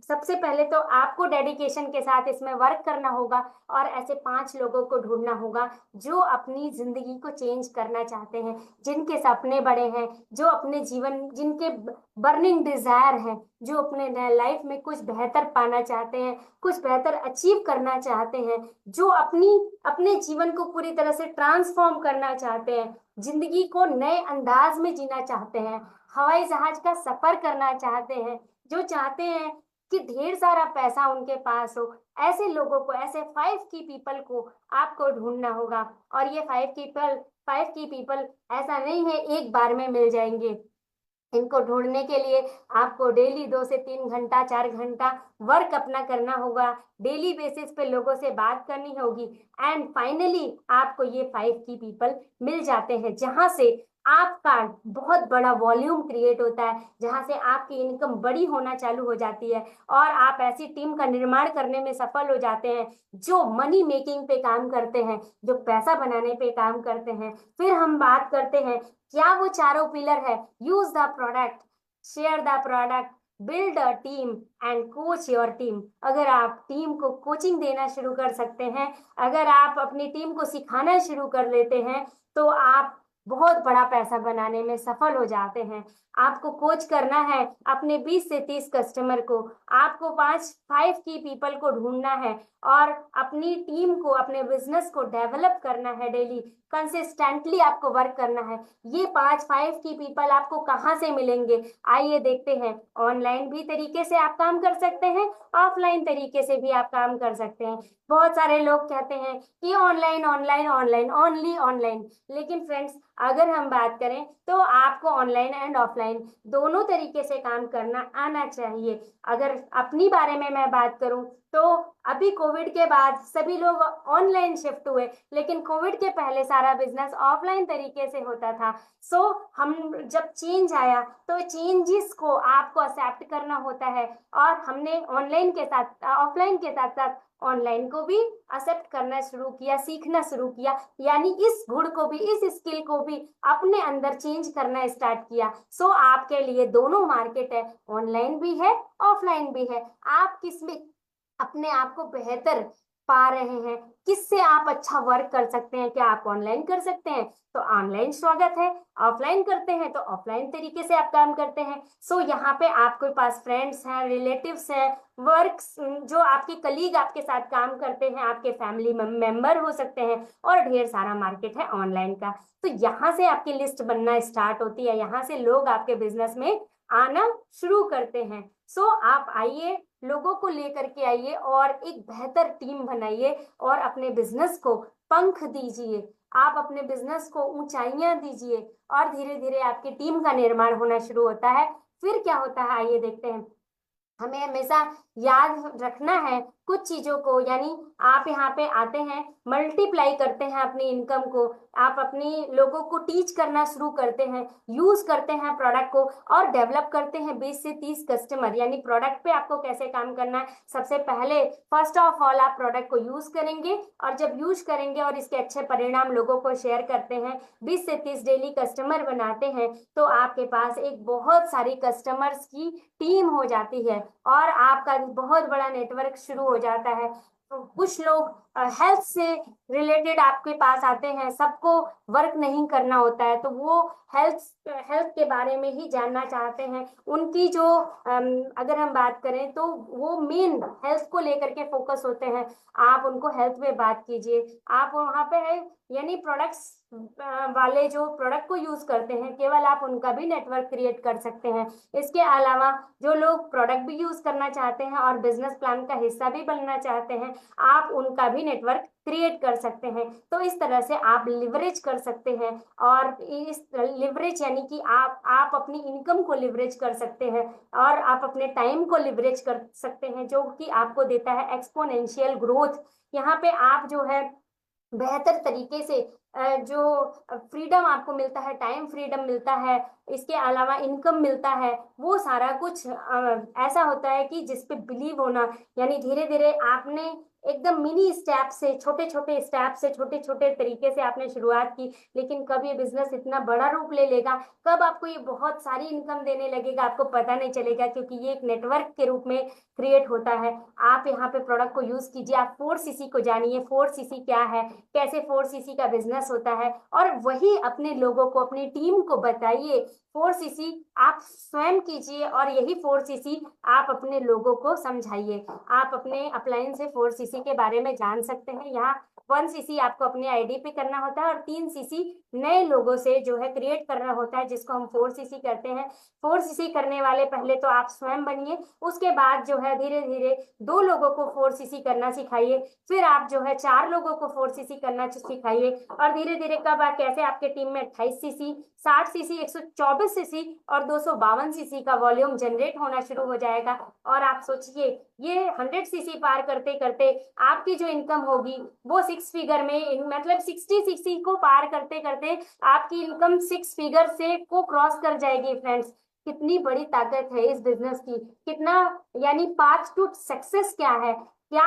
Speaker 1: सबसे पहले तो आपको डेडिकेशन के साथ इसमें वर्क करना होगा, और ऐसे 5 लोगों को ढूंढना होगा जो अपनी जिंदगी को चेंज करना चाहते हैं, जिनके सपने बड़े हैं, जो अपने जीवन, जिनके बर्निंग डिजायर है, जो अपने लाइफ में कुछ बेहतर पाना चाहते हैं, कुछ बेहतर अचीव करना चाहते हैं, जो अपने जीवन को पूरी तरह से ट्रांसफॉर्म करना चाहते हैं, जिंदगी को नए अंदाज में जीना चाहते हैं, हवाई जहाज का सफर करना चाहते हैं, जो चाहते हैं कि ढेर सारा पैसा उनके पास हो। ऐसे लोगों को, ऐसे 5 की पीपल को आपको ढूंढना होगा। और ये 5 की पीपल ऐसा नहीं है एक बार में मिल जाएंगे। इनको ढूंढने के लिए आपको डेली 2 से 3 घंटा, 4 घंटा वर्क अपना करना होगा। डेली बेसिस पे लोगों से बात करनी होगी, एंड फाइनली आपको ये 5 की पीपल मिल जाते हैं, जहां से आपका बहुत बड़ा वॉल्यूम क्रिएट होता है, जहां से आपकी इनकम बड़ी होना चालू हो जाती है, और आप ऐसी टीम का निर्माण करने में सफल हो जाते हैं जो मनी मेकिंग पे काम करते हैं, जो पैसा बनाने पे काम करते हैं। फिर हम बात करते हैं, क्या वो चारों पिलर है? Use the product, share the product, build a team and coach your team. अगर आप टीम को कोचिंग देना शुरू कर सकते हैं, अगर आप अपनी टीम को सिखाना शुरू कर लेते हैं, तो आप बहुत बड़ा पैसा बनाने में सफल हो जाते हैं। आपको कोच करना है अपने 20 से 30 कस्टमर को, आपको 5 की पीपल को ढूंढना है, और अपनी टीम को, अपने बिजनेस को डेवलप करना है। डेली कंसिस्टेंटली आपको वर्क करना है। ये 5 की पीपल आपको कहाँ से मिलेंगे? आइए देखते हैं। ऑनलाइन भी तरीके से आप काम कर सकते हैं, ऑफलाइन तरीके से भी आप काम कर सकते हैं। बहुत सारे लोग कहते हैं कि online online online, only online, लेकिन फ्रेंड्स, अगर हम बात करें तो आपको ऑनलाइन एंड ऑफलाइन दोनों तरीके से काम करना आना चाहिए। अगर अपनी बारे में मैं बात करूं, तो अभी कोविड के बाद सभी लोग ऑनलाइन शिफ्ट हुए, लेकिन कोविड के पहले सारा बिजनेस ऑफलाइन तरीके से होता था। सो हम जब चेंज आया, तो चेंजेस को आपको एक्सेप्ट करना होता है, और हमने ऑनलाइन के साथ, ऑफलाइन के साथ साथ ऑनलाइन को भी एक्सेप्ट करना शुरू किया, सीखना शुरू किया, यानी इस गुण को भी, इस स्किल को भी अपने अंदर चेंज करना स्टार्ट किया। सो आपके लिए दोनों मार्केट है, ऑनलाइन भी है, ऑफलाइन भी है। आप किसमें अपने आप को बेहतर पा रहे हैं, किससे आप अच्छा वर्क कर सकते हैं? क्या आप ऑनलाइन कर सकते हैं तो ऑनलाइन स्वागत है, ऑफलाइन करते हैं तो ऑफलाइन तरीके से आप काम करते हैं। सो यहाँ पे आपके पास फ्रेंड्स हैं, रिलेटिव्स हैं, वर्क, जो आपके कलीग आपके साथ काम करते हैं, आपके फैमिली मेंबर हो सकते हैं, और ढेर सारा मार्केट है ऑनलाइन का। तो यहाँ से आपकी लिस्ट बनना स्टार्ट होती है, यहाँ से लोग आपके बिजनेस में आना शुरू करते हैं। सो आप आइए, लोगों को लेकर के आइए, और एक बेहतर टीम बनाइए, और अपने बिजनेस को पंख दीजिए, आप अपने बिजनेस को ऊंचाइयां दीजिए, और धीरे धीरे आपकी टीम का निर्माण होना शुरू होता है। फिर क्या होता है, आइए देखते हैं। हमें हमेशा याद रखना है कुछ चीजों को, यानी आप यहाँ पे आते हैं, मल्टीप्लाई करते हैं अपनी इनकम को, आप अपनी लोगों को टीच करना शुरू करते हैं, यूज करते हैं प्रोडक्ट को और डेवलप करते हैं 20 से 30 कस्टमर। यानी प्रोडक्ट पे आपको कैसे काम करना है, सबसे पहले फर्स्ट ऑफ ऑल आप प्रोडक्ट को यूज करेंगे, और जब यूज करेंगे और इसके अच्छे परिणाम लोगों को शेयर करते हैं, 20 से 30 डेली कस्टमर बनाते हैं, तो आपके पास एक बहुत सारी कस्टमर्स की टीम हो जाती है और आपका बहुत बड़ा नेटवर्क शुरू हो जाता है। तो कुछ लोग हेल्थ से रिलेटेड आपके पास आते हैं, सबको वर्क नहीं करना होता है, तो वो हेल्थ हेल्थ के बारे में ही जानना चाहते हैं। उनकी जो अगर हम बात करें तो वो मेन हेल्थ को लेकर के फोकस होते हैं। आप उनको हेल्थ में बात कीजिए, आप वहाँ पे है यानी प्रोडक्ट्स वाले जो प्रोडक्ट को यूज करते हैं, केवल आप उनका भी नेटवर्क क्रिएट कर सकते हैं। इसके अलावा जो लोग प्रोडक्ट भी यूज करना चाहते हैं और बिजनेस प्लान का हिस्सा भी बनना चाहते हैं, आप उनका भी नेटवर्क क्रिएट कर सकते हैं। तो इस तरह से आप लिवरेज कर सकते हैं, और इस लिवरेज यानी कि आप अपनी इनकम को लिवरेज कर सकते हैं और आप अपने टाइम को लिवरेज कर सकते हैं, जो कि आपको देता है एक्सपोनेंशियल ग्रोथ। यहाँ पे आप जो है बेहतर तरीके से जो फ्रीडम आपको मिलता है, टाइम फ्रीडम मिलता है, इसके अलावा इनकम मिलता है, वो सारा कुछ ऐसा होता है कि जिस पे बिलीव होना। यानी धीरे धीरे आपने एकदम मिनी स्टेप से, छोटे छोटे स्टेप से, छोटे छोटे तरीके से आपने शुरुआत की, लेकिन कब ये बिजनेस इतना बड़ा रूप ले लेगा, कब आपको ये बहुत सारी इनकम देने लगेगा, आपको पता नहीं चलेगा, क्योंकि ये एक नेटवर्क के रूप में क्रिएट होता है। आप यहाँ पे प्रोडक्ट को यूज कीजिए, आप 4cc को जानिए, 4cc क्या है, कैसे 4cc का बिजनेस होता है, और वही अपने लोगों को, अपनी टीम को बताइए। 4cc आप स्वयं कीजिए और यही 4cc आप अपने लोगों को समझाइए। आप अपने अपलाइन से 4cc के बारे में जान सकते हैं। यहाँ 1cc आपको अपने आईडी पे करना होता है और 3cc नए लोगों से जो है क्रिएट करना होता है, जिसको हम 4cc करते हैं। 4cc करने वाले पहले तो आप स्वयं बनिए, उसके बाद जो है धीरे धीरे 2 लोगों को 4cc करना सिखाइए, फिर आप जो है 4 लोगों को 4cc करना सिखाइए, और धीरे धीरे कब कैसे आपके टीम में 28cc, 60cc, 124cc और 252cc का वॉल्यूम जनरेट होना शुरू हो जाएगा। और आप सोचिए, ये 100cc पार करते करते आपकी जो इनकम होगी वो 6 फिगर में, मतलब 60cc को पार करते करते आपकी इनकम 6 फिगर से को क्रॉस कर जाएगी। फ्रेंड्स, कितनी बड़ी ताकत है इस बिजनेस की, कितना यानी पाथ टू सक्सेस क्या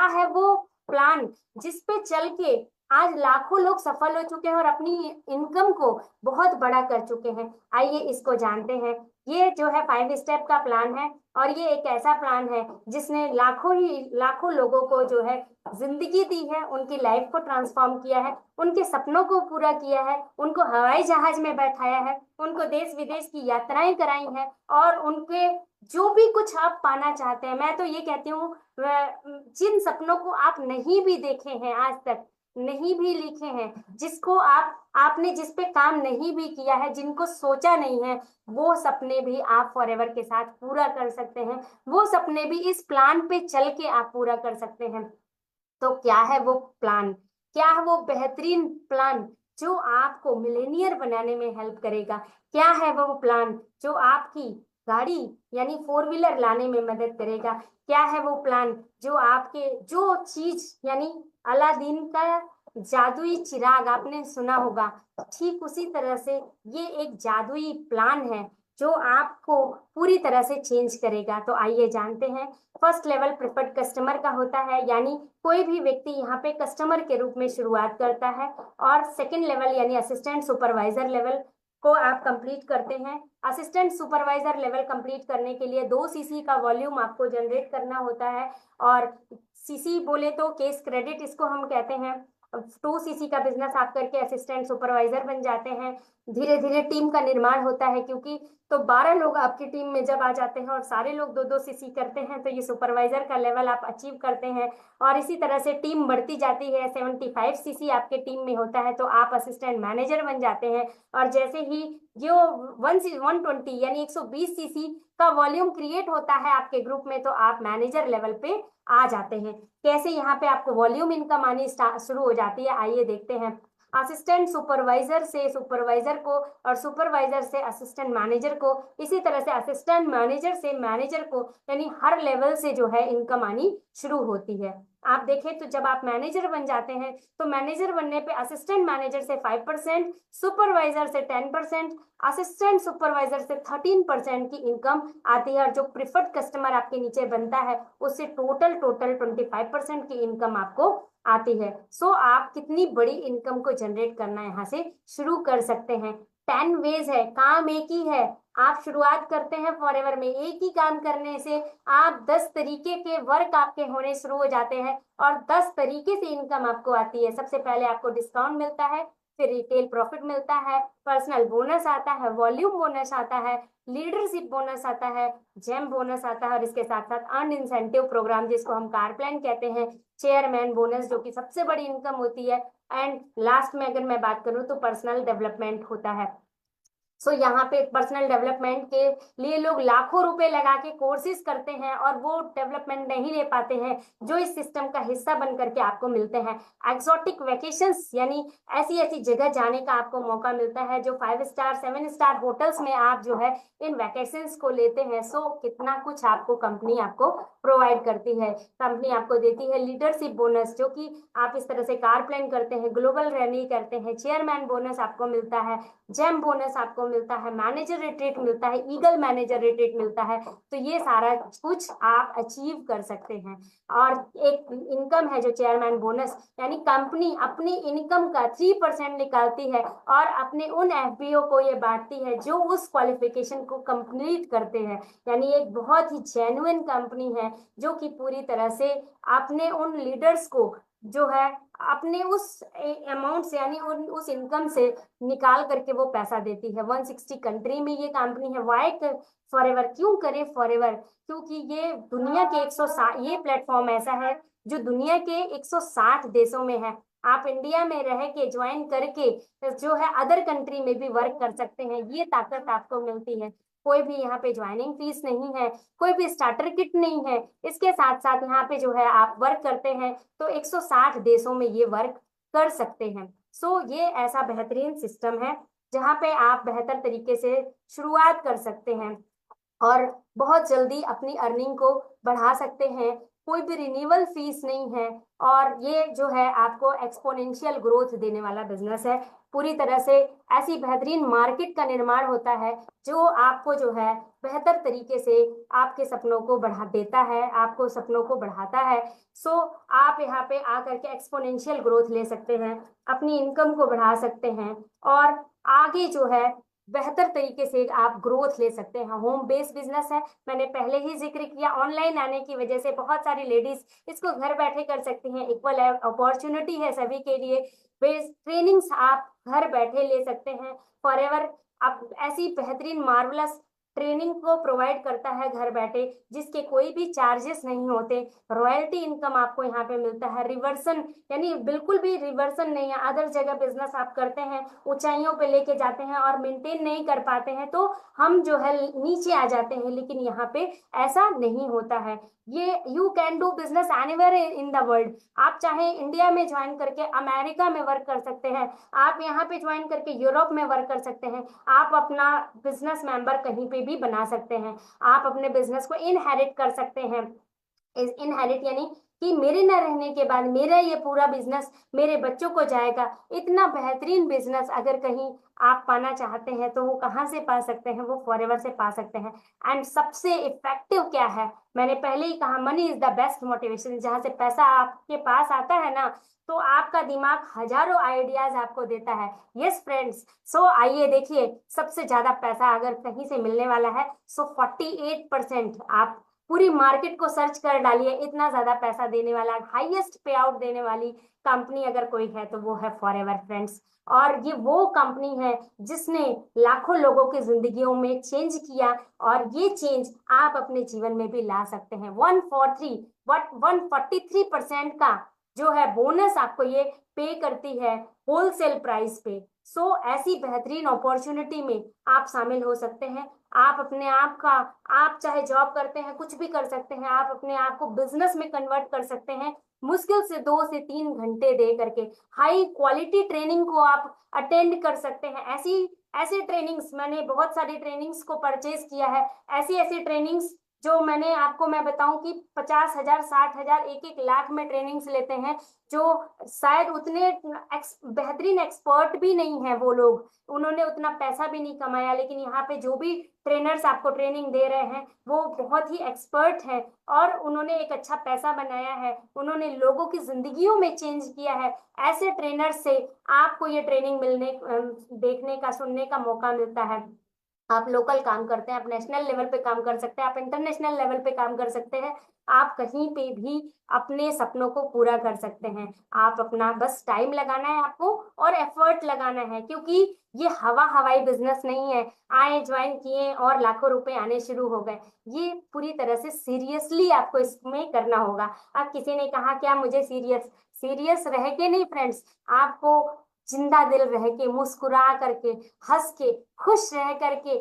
Speaker 1: है वो प्लान जिस पे चल के आज लाखों लोग सफल हो चुके हैं और अपनी इनकम को बहुत बड़ा कर चुके हैं। आइए इसको जानते हैं। ये जो है 5 स्टेप का प्लान है, और ये एक ऐसा प्लान है जिसने लाखों लोगों को जो है जिंदगी दी है, उनकी लाइफ को ट्रांसफॉर्म किया है, उनके सपनों को पूरा किया है, उनको हवाई जहाज में बैठाया है, उनको देश विदेश की यात्राएं कराई हैं, और उनके जो भी कुछ आप पाना चाहते हैं, मैं तो ये कहती हूँ, जिन सपनों को आप नहीं भी देखे हैं आज तक, नहीं भी लिखे हैं, जिसको आपने जिस पे काम नहीं भी किया है, जिनको सोचा नहीं है, वो सपने भी आप फॉरएवर के साथ पूरा कर सकते हैं। वो सपने भी इस प्लान पे चल के आप पूरा कर सकते हैं। तो क्या है वो प्लान, क्या है वो बेहतरीन प्लान जो आपको मिलेनियर बनाने में हेल्प करेगा? क्या है वो प्लान जो आपकी गाड़ी यानी 4 व्हीलर लाने में मदद करेगा? क्या है वो प्लान जो आपके जो चीज यानी अलादीन का जादुई चिराग आपने सुना होगा, ठीक उसी तरह से ये एक जादुई प्लान है जो आपको पूरी तरह से चेंज करेगा। तो आइए जानते हैं। फर्स्ट लेवल प्रिफर्ड कस्टमर का होता है, यानी कोई भी व्यक्ति यहाँ पे कस्टमर के रूप में शुरुआत करता है, और सेकंड लेवल यानी असिस्टेंट सुपरवाइजर लेवल को आप कंप्लीट करते हैं। असिस्टेंट सुपरवाइजर लेवल कंप्लीट करने के लिए 2cc का वॉल्यूम आपको जनरेट करना होता है, और सीसी बोले तो केस क्रेडिट इसको हम कहते हैं। 2cc का बिजनेस आप करके असिस्टेंट सुपरवाइजर बन जाते हैं। धीरे धीरे टीम का निर्माण होता है, क्योंकि तो 12 लोग आपकी टीम में जब आ जाते हैं और सारे लोग 2-2cc करते हैं, तो ये सुपरवाइजर का लेवल आप अचीव करते हैं, और इसी तरह से टीम बढ़ती जाती है। 75cc आपके टीम में होता है तो आप असिस्टेंट मैनेजर बन जाते हैं, और जैसे ही जो 120 यानी 120cc का वॉल्यूम क्रिएट होता है आपके ग्रुप में, तो आप मैनेजर लेवल पे आ जाते हैं। कैसे यहाँ पे आपको वॉल्यूम इनकम आनी शुरू हो जाती है, आइए देखते हैं। असिस्टेंट सुपरवाइजर से सुपरवाइजर को, और सुपरवाइजर से असिस्टेंट मैनेजर को, इसी तरह से असिस्टेंट मैनेजर से मैनेजर को, यानी हर लेवल से जो है इनकम आनी शुरू होती है। आप देखें तो जब आप मैनेजर बन जाते हैं तो मैनेजर बनने पे असिस्टेंट मैनेजर से 5%, सुपरवाइजर से 10%, असिस्टेंट सुपरवाइजर से 13% की इनकम आती है, और जो प्रिफर्ड कस्टमर आपके नीचे बनता है उससे टोटल 25% की इनकम आपको आती है। सो आप कितनी बड़ी इनकम को जनरेट करना यहाँ से शुरू कर सकते हैं। 10 वेज है, काम एक ही है। आप शुरुआत करते हैं फॉरएवर में, एक ही काम करने से आप 10 तरीके के वर्क आपके होने शुरू हो जाते हैं और 10 तरीके से इनकम आपको आती है। सबसे पहले आपको डिस्काउंट मिलता है, फिर रिटेल प्रॉफिट मिलता है, पर्सनल बोनस आता है, वॉल्यूम बोनस आता है, लीडरशिप बोनस आता है, जेम बोनस आता है, और इसके साथ साथ अर्न इंसेंटिव प्रोग्राम जिसको हम कार प्लान कहते हैं, चेयरमैन बोनस जो कि सबसे बड़ी इनकम होती है, एंड लास्ट में अगर मैं बात करूं तो पर्सनल डेवलपमेंट होता है। सो यहाँ पे पर्सनल डेवलपमेंट के लिए लोग लाखों रुपए लगा के कोर्सेज करते हैं और वो डेवलपमेंट नहीं ले पाते हैं जो इस सिस्टम का हिस्सा बन करके आपको मिलते हैं। एक्सोटिक वेकेशंस यानी ऐसी ऐसी जगह जाने का आपको मौका मिलता है जो 5 स्टार 7 स्टार होटल्स में आप जो है इन वैकेशंस को लेते हैं। सो कितना कुछ आपको कंपनी आपको प्रोवाइड करती है। कंपनी आपको देती है लीडरशिप बोनस, जो कि आप इस तरह से कार प्लान करते हैं, ग्लोबल रैली करते हैं, चेयरमैन बोनस आपको मिलता है, जेम बोनस आपको मिलता है, मैनेजर रिट्रीट मिलता है, ईगल मैनेजर रिट्रीट मिलता है। तो ये सारा कुछ आप अचीव कर सकते हैं। और एक इनकम है जो चेयरमैन बोनस, यानी कंपनी अपनी इनकम का 3% निकालती है और अपने उन एफबीओ को ये बांटती है जो उस क्वालिफिकेशन को कंप्लीट करते हैं। यानी एक बहुत ही जेन्युइन कंपनी है जो कि पूरी तरह से अपने उन लीडर्स को जो है अपने उस अमाउंट से यानी उस इनकम से निकाल करके वो पैसा देती है। 160 कंट्री में ये कंपनी है। वाई फॉरएवर, क्यों करे फॉरएवर? क्योंकि ये दुनिया के 160, ये प्लेटफॉर्म ऐसा है जो दुनिया के 160 देशों में है। आप इंडिया में रह के ज्वाइन करके जो है अदर कंट्री में भी वर्क कर सकते हैं। ये ताकत आपको मिलती है। कोई भी यहाँ पे ज्वाइनिंग फीस नहीं है, कोई भी स्टार्टर किट नहीं है। इसके साथ साथ यहाँ पे जो है आप वर्क करते हैं तो 160 देशों में ये वर्क कर सकते हैं। सो ये ऐसा बेहतरीन सिस्टम है जहाँ पे आप बेहतर तरीके से शुरुआत कर सकते हैं और बहुत जल्दी अपनी अर्निंग को बढ़ा सकते हैं। कोई भी रिन्यूअल फीस नहीं है और ये जो है आपको एक्सपोनेंशियल ग्रोथ देने वाला बिजनेस है। पूरी तरह से ऐसी बेहतरीन मार्केट का निर्माण होता है जो आपको जो है बेहतर तरीके से आपके सपनों को बढ़ा देता है, आपको सपनों को बढ़ाता है। सो आप यहाँ पे आकर के एक्सपोनेंशियल ग्रोथ ले सकते हैं, अपनी इनकम को बढ़ा सकते हैं और आगे जो है बेहतर तरीके से आप ग्रोथ ले सकते हैं। होम बेस्ड बिजनेस है, मैंने पहले ही जिक्र किया। ऑनलाइन आने की वजह से बहुत सारी लेडीज इसको घर बैठे कर सकती हैं। इक्वल अपॉर्चुनिटी है सभी के लिए। बेस्ड ट्रेनिंग्स आप घर बैठे ले सकते हैं। फॉरएवर आप ऐसी बेहतरीन मार्वलस ट्रेनिंग को प्रोवाइड करता है घर बैठे, जिसके कोई भी चार्जेस नहीं होते। रॉयल्टी इनकम आपको यहाँ पे मिलता है। रिवर्सन यानी बिल्कुल भी रिवर्सन नहीं है। अदर जगह बिजनेस आप करते हैं, ऊंचाइयों पे लेके जाते हैं और मेंटेन नहीं कर पाते हैं तो हम जो है नीचे आ जाते हैं, लेकिन यहाँ पे ऐसा नहीं होता है। ये you can do business anywhere in the world. आप चाहे इंडिया में ज्वाइन करके अमेरिका में वर्क कर सकते हैं, आप यहाँ पे ज्वाइन करके यूरोप में वर्क कर सकते हैं, आप अपना बिजनेस मेंबर कहीं पे भी बना सकते हैं, आप अपने बिजनेस को इनहेरिट कर सकते हैं। इनहेरिट यानी कि मेरे न रहने के बाद मेरा ये पूरा बिजनेस मेरे बच्चों को जाएगा। इतना बेहतरीन बिजनेस अगर कहीं आप पाना चाहते हैं तो वो कहाँ से पा सकते हैं? वो फॉरएवर से पा सकते हैं। एंड सबसे इफेक्टिव क्या है? मैंने पहले ही कहा, money is the best motivation. जहां से पैसा आपके पास आता है ना, तो आपका दिमाग हजारों आइडियाज आपको देता है। यस फ्रेंड्स, सो आइए देखिए, सबसे ज्यादा पैसा अगर कहीं से मिलने वाला है सो 48%। आप पूरी मार्केट को सर्च कर डालिए, इतना ज्यादा पैसा देने वाला, हाईएस्ट पे आउट देने वाली कंपनी अगर कोई है तो वो है फॉरएवर फ्रेंड्स। और ये वो कंपनी है जिसने लाखों लोगों की जिंदगियों में चेंज किया और ये चेंज आप अपने जीवन में भी ला सकते हैं। 143% का जो है बोनस आपको ये पे करती है होलसेल प्राइस पे। सो ऐसी बेहतरीन अपॉर्चुनिटी में आप शामिल हो सकते हैं। आप अपने आप का, आप चाहे जॉब करते हैं, कुछ भी कर सकते हैं, आप अपने आप को बिजनेस में कन्वर्ट कर सकते हैं। मुश्किल से 2 से 3 घंटे दे करके हाई क्वालिटी ट्रेनिंग को आप अटेंड कर सकते हैं। ऐसी ऐसे ट्रेनिंग्स, मैंने बहुत सारी ट्रेनिंग्स को परचेज किया है। ऐसी ऐसी ट्रेनिंग्स जो मैंने आपको मैं बताऊं कि 50,000, 60,000, 1-1 लाख में ट्रेनिंग्स लेते हैं, जो शायद उतने बेहतरीन एक्सपर्ट भी नहीं है वो लोग, उन्होंने उतना पैसा भी नहीं कमाया, लेकिन यहाँ पे जो भी ट्रेनर्स आपको ट्रेनिंग दे रहे हैं वो बहुत ही एक्सपर्ट है और उन्होंने एक अच्छा पैसा बनाया है, उन्होंने लोगों की जिंदगियों में चेंज किया है। ऐसे ट्रेनर से आपको ये ट्रेनिंग देखने का, सुनने का मौका मिलता है। आप लोकल काम करते हैं, आप नेशनल लेवल पे काम कर सकते हैं, आप इंटरनेशनल लेवल पे काम कर सकते हैं, आप कहीं पे भी अपने सपनों को पूरा कर सकते हैं। आप अपना बस टाइम लगाना है आपको और एफर्ट लगाना है, क्योंकि ये हवाई बिजनेस नहीं है, आए ज्वाइन किए और लाखों रुपए आने शुरू हो गए। ये पूरी तरह से सीरियसली आपको इसमें करना होगा। अब किसी ने कहा क्या मुझे सीरियस सीरियस रह के नहीं फ्रेंड्स, आपको जिंदा दिल रह के, मुस्कुरा करके, हंस के, खुश रह करके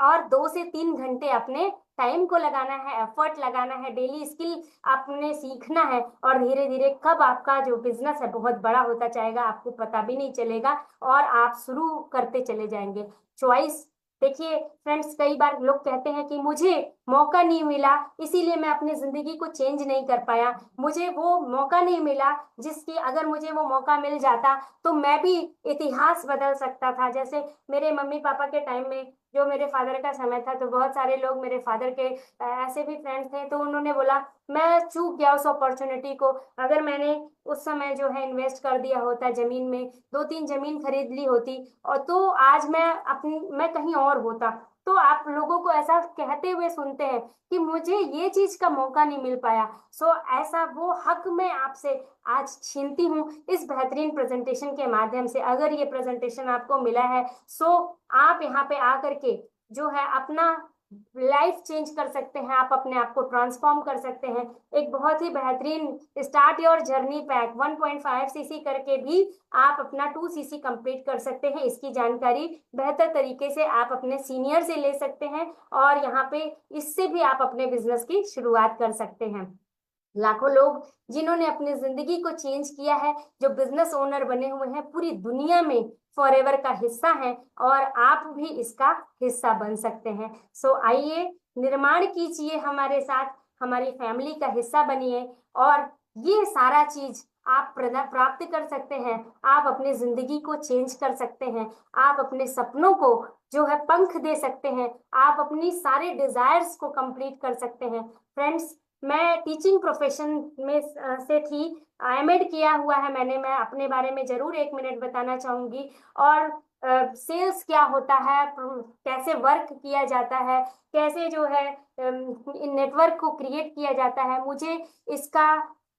Speaker 1: और 2 से 3 घंटे अपने टाइम को लगाना है, एफर्ट लगाना है, डेली स्किल आपने सीखना है और धीरे धीरे कब आपका जो बिजनेस है बहुत बड़ा होता जाएगा आपको पता भी नहीं चलेगा और आप शुरू करते चले जाएंगे। चॉइस देखिए फ्रेंड्स, कई बार लोग कहते हैं कि मुझे मौका नहीं मिला इसीलिए मैं अपनी जिंदगी को चेंज नहीं कर पाया, मुझे वो मौका नहीं मिला जिसकी अगर मुझे वो मौका मिल जाता तो मैं भी इतिहास बदल सकता था। जैसे मेरे मम्मी पापा के टाइम में, जो मेरे फादर का समय था, तो बहुत सारे लोग मेरे फादर के ऐसे भी फ्रेंड्स थे, तो उन्होंने बोला मैं चूक गया उस अपॉर्चुनिटी को, अगर मैंने उस समय जो है इन्वेस्ट कर दिया होता जमीन में, 2-3 जमीन खरीद ली होती और तो आज मैं कहीं और होता। तो आप लोगों को ऐसा कहते हुए सुनते हैं कि मुझे ये चीज का मौका नहीं मिल पाया, सो ऐसा वो हक मैं आपसे आज छीनती हूँ इस बेहतरीन प्रेजेंटेशन के माध्यम से। अगर ये प्रेजेंटेशन आपको मिला है सो आप यहाँ पे आकर के जो है अपना लाइफ चेंज कर सकते हैं, आप अपने आप को ट्रांसफॉर्म कर सकते हैं। एक बहुत ही बेहतरीन start your journey pack 1.5 CC करके भी आप अपना 2 सीसी कंप्लीट कर सकते हैं। इसकी जानकारी बेहतर तरीके से आप अपने सीनियर से ले सकते हैं और यहाँ पे इससे भी आप अपने बिजनेस की शुरुआत कर सकते हैं। लाखों लोग जिन्होंने अपनी जिंदगी को चेंज किया है, जो बिजनेस ओनर बने हुए हैं, पूरी दुनिया में फॉरएवर का हिस्सा हैं और आप भी इसका हिस्सा बन सकते हैं। सो आइए निर्माण कीजिए हमारे साथ, हमारी फैमिली का हिस्सा बनिए और ये सारा चीज आप प्राप्त कर सकते हैं। आप अपनी जिंदगी को चेंज कर सकते हैं, आप अपने सपनों को जो है पंख दे सकते हैं, आप अपनी सारे डिजायर्स को कंप्लीट कर सकते हैं। फ्रेंड्स, मैं टीचिंग प्रोफेशन में से थी, एमएड किया हुआ है मैंने, मैं अपने बारे में जरूर 1 मिनट बताना चाहूंगी और सेल्स क्या होता है, कैसे वर्क किया जाता है, कैसे जो है नेटवर्क को क्रिएट किया जाता है, मुझे इसका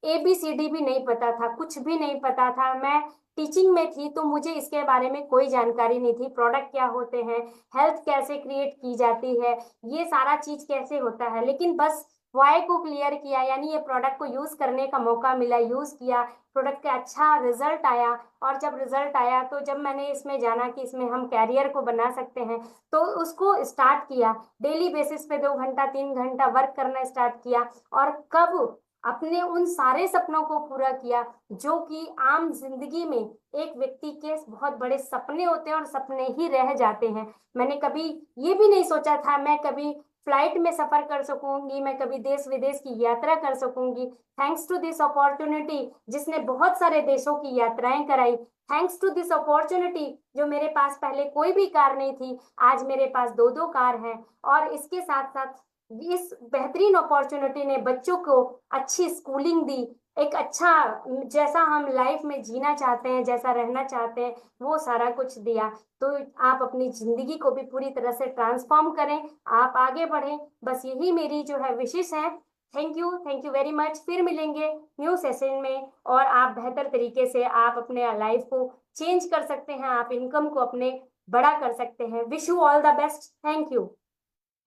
Speaker 1: ABCD भी नहीं पता था, कुछ भी नहीं पता था। मैं टीचिंग में थी तो मुझे इसके बारे में कोई जानकारी नहीं थी, प्रोडक्ट क्या होते हैं, हेल्थ कैसे क्रिएट की जाती है, ये सारा चीज कैसे होता है, लेकिन बस वाई को क्लियर किया, यानी ये प्रोडक्ट को यूज करने का मौका मिला, यूज किया, प्रोडक्ट का अच्छा रिजल्ट आया और जब रिजल्ट आया तो जब मैंने इसमें जाना कि इसमें हम कैरियर को बना सकते हैं तो उसको स्टार्ट किया, डेली बेसिस पे 2 घंटा 3 घंटा वर्क करना स्टार्ट किया और कब अपने उन सारे सपनों को पूरा किया जो कि आम जिंदगी में एक व्यक्ति के बहुत बड़े सपने होते हैं और सपने ही रह जाते हैं। मैंने कभी ये भी नहीं सोचा था मैं कभी फ्लाइट में सफर कर सकूंगी, मैं कभी देश विदेश की यात्रा कर सकूंगी। थैंक्स टू दिस अपॉर्चुनिटी जिसने बहुत सारे देशों की यात्राएं कराई, थैंक्स टू दिस अपॉर्चुनिटी जो मेरे पास पहले कोई भी कार नहीं थी, आज मेरे पास 2-2 कार हैं और इसके साथ साथ इस बेहतरीन अपॉर्चुनिटी ने बच्चों को अच्छी स्कूलिंग दी, एक अच्छा जैसा हम लाइफ में जीना चाहते हैं, जैसा रहना चाहते हैं, वो सारा कुछ दिया। तो आप अपनी जिंदगी को भी पूरी तरह से ट्रांसफॉर्म करें, आप आगे बढ़ें, बस यही मेरी जो है विशेष है। Thank you very much. फिर मिलेंगे न्यू सेशन में और आप बेहतर तरीके से आप अपने लाइफ को चेंज कर सकते हैं, आप इनकम को अपने बड़ा कर सकते हैं। Wish you all the best. Thank you.